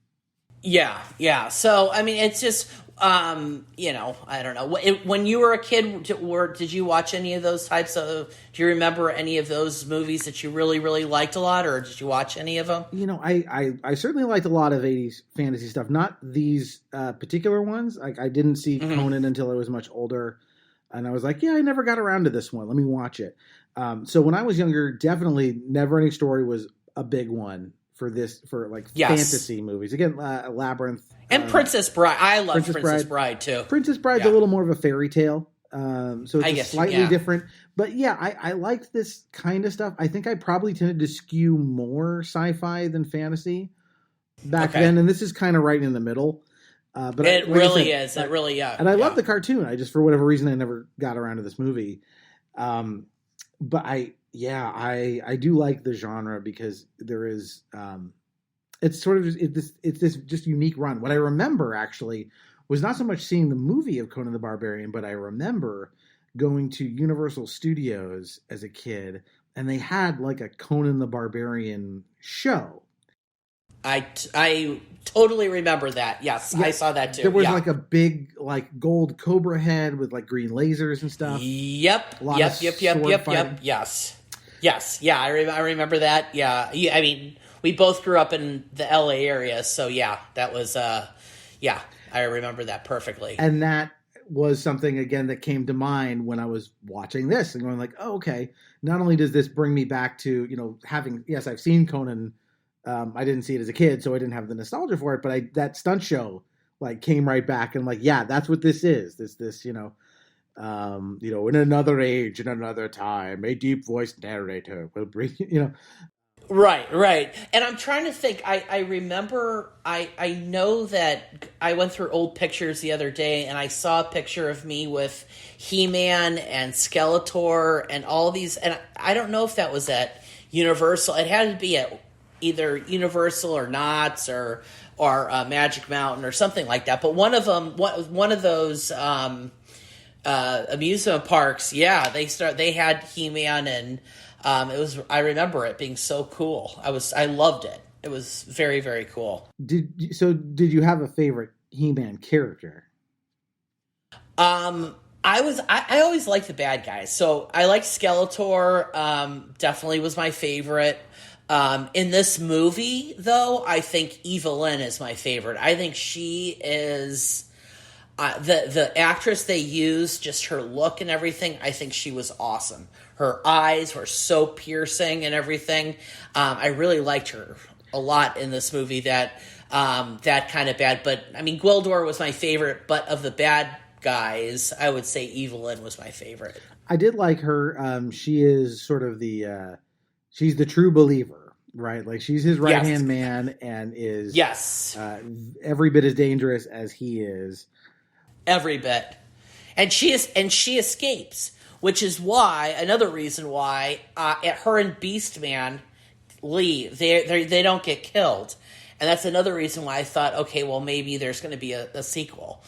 Yeah. So I mean, it's just I don't know. When you were a kid, did you watch any of those types of? Do you remember any of those movies that you really, really liked a lot, or did you watch any of them? I certainly liked a lot of 80s fantasy stuff. Not these particular ones. I didn't see Conan until I was much older. And I was like, yeah, I never got around to this one. Let me watch it. So when I was younger, definitely Neverending Story was a big one for fantasy movies. Again, Labyrinth. And Princess Bride. I love Princess Bride too. Princess Bride's a little more of a fairy tale. So it's slightly different. But yeah, I liked this kind of stuff. I think I probably tended to skew more sci-fi than fantasy back then. And this is kind of right in the middle. But it really is. It really, And I love the cartoon. I just, for whatever reason, I never got around to this movie. But I do like the genre because there is, it's sort of it's this just unique run. What I remember actually was not so much seeing the movie of Conan the Barbarian, but I remember going to Universal Studios as a kid, and they had like a Conan the Barbarian show. I totally remember that. Yes, yeah, I saw that too. There was like a big like gold cobra head with like green lasers and stuff. Yep. Yes. Yeah, I remember that. Yeah. I mean, we both grew up in the LA area, so yeah, that was I remember that perfectly. And that was something again that came to mind when I was watching this and going like, oh, okay. Not only does this bring me back to, I've seen Conan. I didn't see it as a kid, so I didn't have the nostalgia for it. But that stunt show like came right back, and like, yeah, that's what this is. This in another age, in another time, a deep voiced narrator will bring Right. And I'm trying to think. I remember. I know that I went through old pictures the other day, and I saw a picture of me with He-Man and Skeletor and all these. And I don't know if that was at Universal. It had to be at either Universal or Knott's or Magic Mountain or something like that. But one of them, one of those amusement parks, yeah, they had He-Man, and I remember it being so cool. I loved it. It was very, very cool. Did you have a favorite He-Man character? I always liked the bad guys. So I liked Skeletor, definitely was my favorite. In this movie, though, I think Evelyn is my favorite. I think she is the actress they used, just her look and everything. I think she was awesome. Her eyes were so piercing and everything. I really liked her a lot in this movie. That kind of bad, but I mean, Gwildor was my favorite. But of the bad guys, I would say Evelyn was my favorite. I did like her. She is sort of she's the true believer, right? Like she's his right-hand man and is every bit as dangerous as he is. Every bit. And she escapes, which is another reason why her and Beastman leave. They don't get killed. And that's another reason why I thought, okay, well, maybe there's going to be a sequel.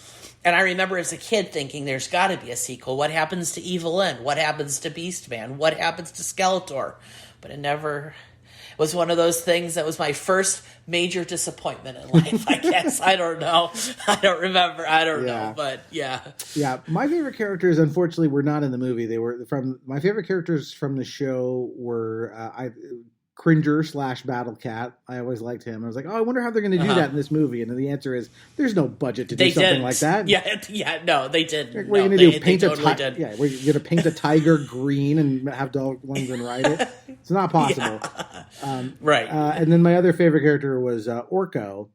And I remember as a kid thinking there's got to be a sequel. What happens to Evelyn? What happens to Beastman? What happens to Skeletor? But it never was one of those things that was my first major disappointment in life, I guess. I don't know. I don't remember. I don't know. But yeah. Yeah. My favorite characters, unfortunately, were not in the movie. They were my favorite characters from the show were Cringer / Battle Cat. I always liked him. I was like, oh, I wonder how they're going to do that in this movie. And the answer is, there's no budget to do something like that. Yeah, no, they didn't. What are you going to do? Paint Yeah, we're going to paint a tiger green and have Dolph Lundgren ride it. It's not possible. Right. And then my other favorite character was Orko,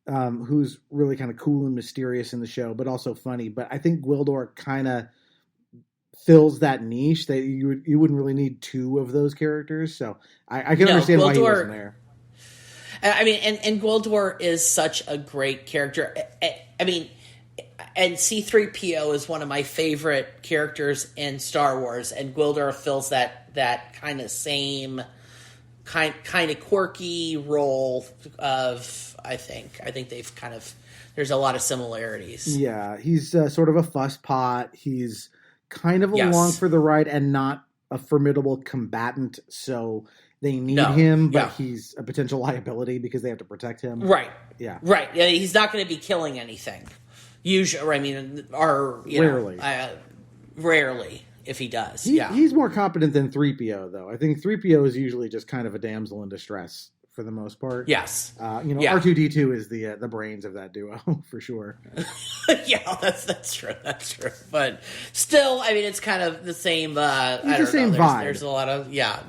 who's really kind of cool and mysterious in the show, but also funny. But I think Gwildor kind of fills that niche that you wouldn't really need two of those characters. So I can understand why he wasn't there. I mean, and Gwildor is such a great character. I mean, and C-3PO is one of my favorite characters in Star Wars, and Gwildor fills that kind of same kind of quirky role of, I think they've kind of, there's a lot of similarities. Yeah, he's sort of a fusspot. He's kind of along for the ride and not a formidable combatant, so they need him, but he's a potential liability because they have to protect him. Right. Yeah. Right. Yeah, he's not going to be killing anything. Usually, I mean, rarely if he does. He's more competent than 3PO, though. I think 3PO is usually just kind of a damsel in distress for the most part. Yes. Yeah. R2-D2 is the brains of that duo for sure. Yeah, that's true. That's true. But still, I mean, it's kind of the same. It's the same vibe. There's a lot of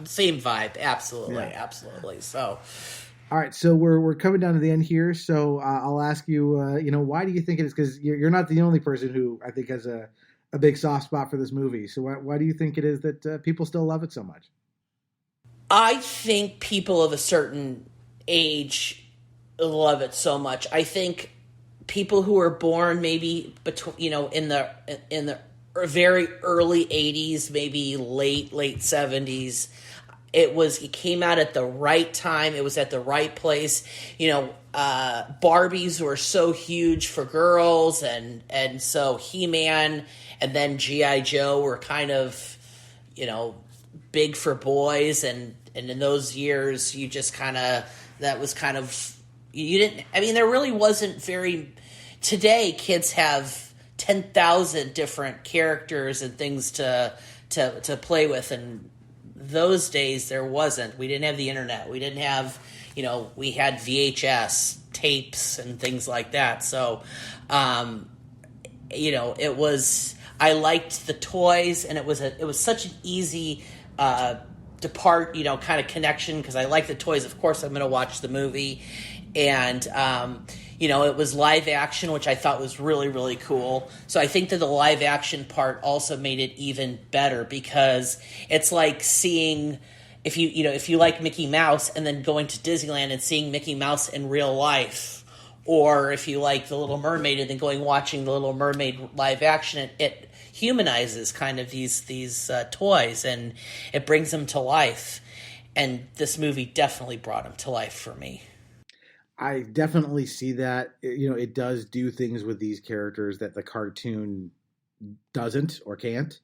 same vibe. Absolutely, absolutely. So, all right, so we're coming down to the end here. So I'll ask you, why do you think it is? Because you're not the only person who I think has a big soft spot for this movie. So why do you think it is that people still love it so much? I think people of a certain age love it so much. I think people who were born maybe between, in the very early 80s, maybe late 70s, it came out at the right time. It was at the right place. Barbies were so huge for girls, and so He-Man and then G.I. Joe were kind of, big for boys, and in those years you just there really wasn't today kids have 10,000 different characters and things to play with, and those days there wasn't. We didn't have the internet. We didn't have, we had VHS tapes and things like that. So, it was, I liked the toys, and it was such an easy kind of connection, because I like the toys. Of course I'm going to watch the movie, and it was live action, which I thought was really, really cool. So I think that the live action part also made it even better, because it's like seeing, if you like Mickey Mouse and then going to Disneyland and seeing Mickey Mouse in real life, or if you like The Little Mermaid and then watching The Little Mermaid live action, it humanizes kind of these toys, and it brings them to life. And this movie definitely brought them to life for me. I definitely see that. It does do things with these characters that the cartoon doesn't or can't.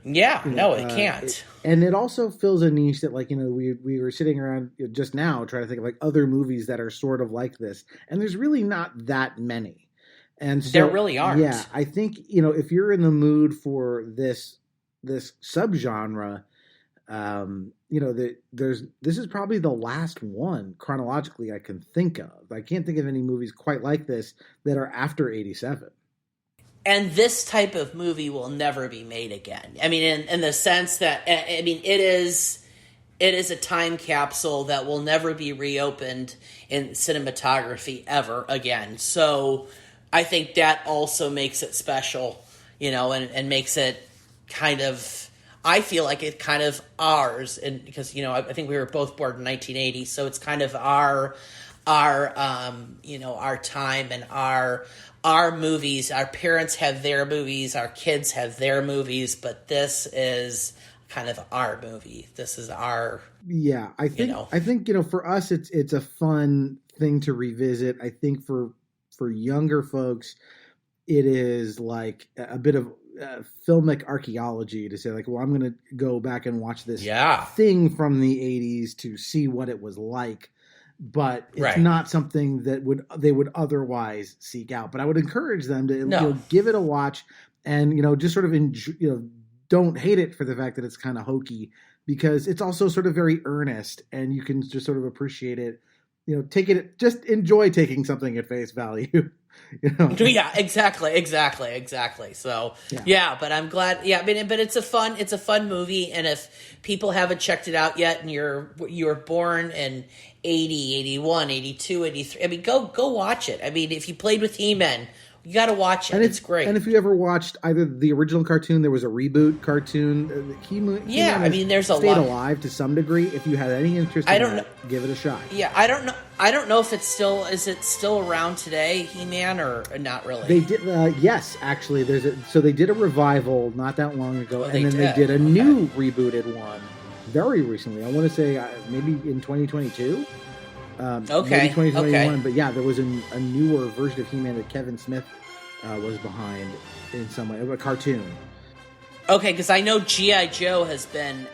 Yeah, it can't. And it also fills a niche that, we were sitting around just now trying to think of other movies that are sort of like this, and there's really not that many. And so, there really aren't. Yeah, I think if you're in the mood for this subgenre, this is probably the last one chronologically I can think of. I can't think of any movies quite like this that are after 87. And this type of movie will never be made again. I mean, in the sense that, it is a time capsule that will never be reopened in cinematography ever again. So I think that also makes it special, and makes it kind of, I feel like it kind of ours, and because, I think we were both born in 1980, so it's kind of our time and our movies. Our parents have their movies, our kids have their movies, but this is kind of our movie. This is our, I think for us it's a fun thing to revisit. I think for younger folks, it is like a bit of filmic archaeology to say, well, I'm going to go back and watch this thing from the 80s to see what it was like. But it's not something that they would otherwise seek out. But I would encourage them to give it a watch, and just sort of don't hate it for the fact that it's kind of hokey, because it's also sort of very earnest, and you can just sort of appreciate it. Just enjoy taking something at face value. Yeah, exactly. So but I'm glad. Yeah, but it's a fun movie, and if people haven't checked it out yet, and you were born in 80, 81, 82, 83, go watch it. If you played with He-Man, you got to watch it. And it's great. And if you ever watched either the original cartoon, there was a reboot cartoon. He-Man there's a stayed lot. alive to some degree. If you had any interest in that, give it a shot. Yeah, I don't know if it's still around today, He-Man, or not really. They did, yes, actually. So they did a revival not that long ago, and then they did a new rebooted one very recently. I want to say maybe in 2022. Maybe 2021, but yeah, there was a newer version of He-Man that Kevin Smith was behind in some way, a cartoon. Okay, because I know G.I. Joe has been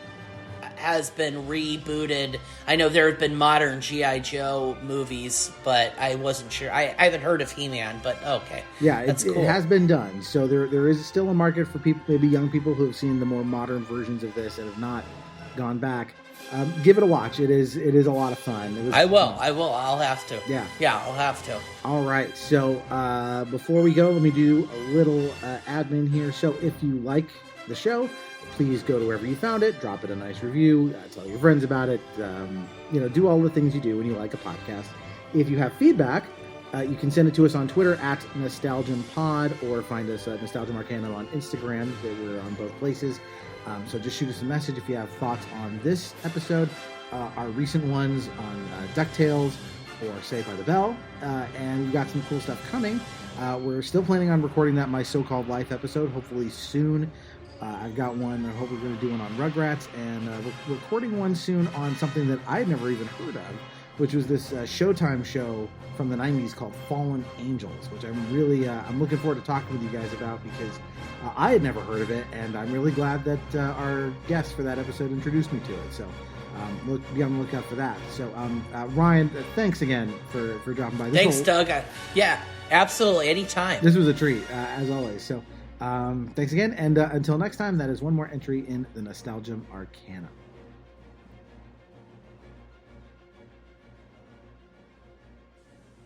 rebooted. I know there have been modern G.I. Joe movies, but I wasn't sure. I haven't heard of He-Man, but okay. Yeah, that's cool. It has been done. So there is still a market for people, maybe young people who have seen the more modern versions of this and have not gone back. give it a watch. It is a lot of fun. I will. I'll have to. Yeah. I'll have to. All right. So before we go, let me do a little admin here. So if you like the show, please go to wherever you found it, drop it a nice review, tell your friends about it. Do all the things you do when you like a podcast. If you have feedback, you can send it to us on Twitter at NostalgianPod, or find us at Nostalgium Arcanum on Instagram. We're on both places. So just shoot us a message if you have thoughts on this episode, our recent ones on DuckTales or Saved by the Bell, and we've got some cool stuff coming. We're still planning on recording that My So-Called Life episode, hopefully soon. I've got one, I hope we're going to do one on Rugrats, and we're recording one soon on something that I had never even heard of, which was this Showtime show from the 90s called Fallen Angels, which I'm really, I'm looking forward to talking with you guys about, because I had never heard of it, and I'm really glad that our guest for that episode introduced me to it. So be on the lookout for that. So Ryan, thanks again for dropping by. Thanks, Doug. Yeah, absolutely, anytime. This was a treat, as always. So thanks again, and until next time, that is one more entry in the Nostalgium Arcanum.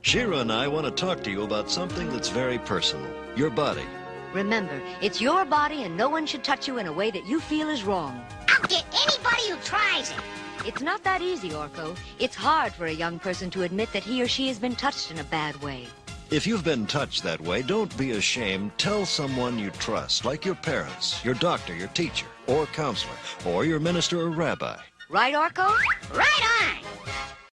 Shira and I want to talk to you about something that's very personal. Your body. Remember, it's your body and no one should touch you in a way that you feel is wrong. I'll get anybody who tries it. It's not that easy, Orko. It's hard for a young person to admit that he or she has been touched in a bad way. If you've been touched that way, don't be ashamed. Tell someone you trust, like your parents, your doctor, your teacher, or counselor, or your minister or rabbi. Right, Orko? Right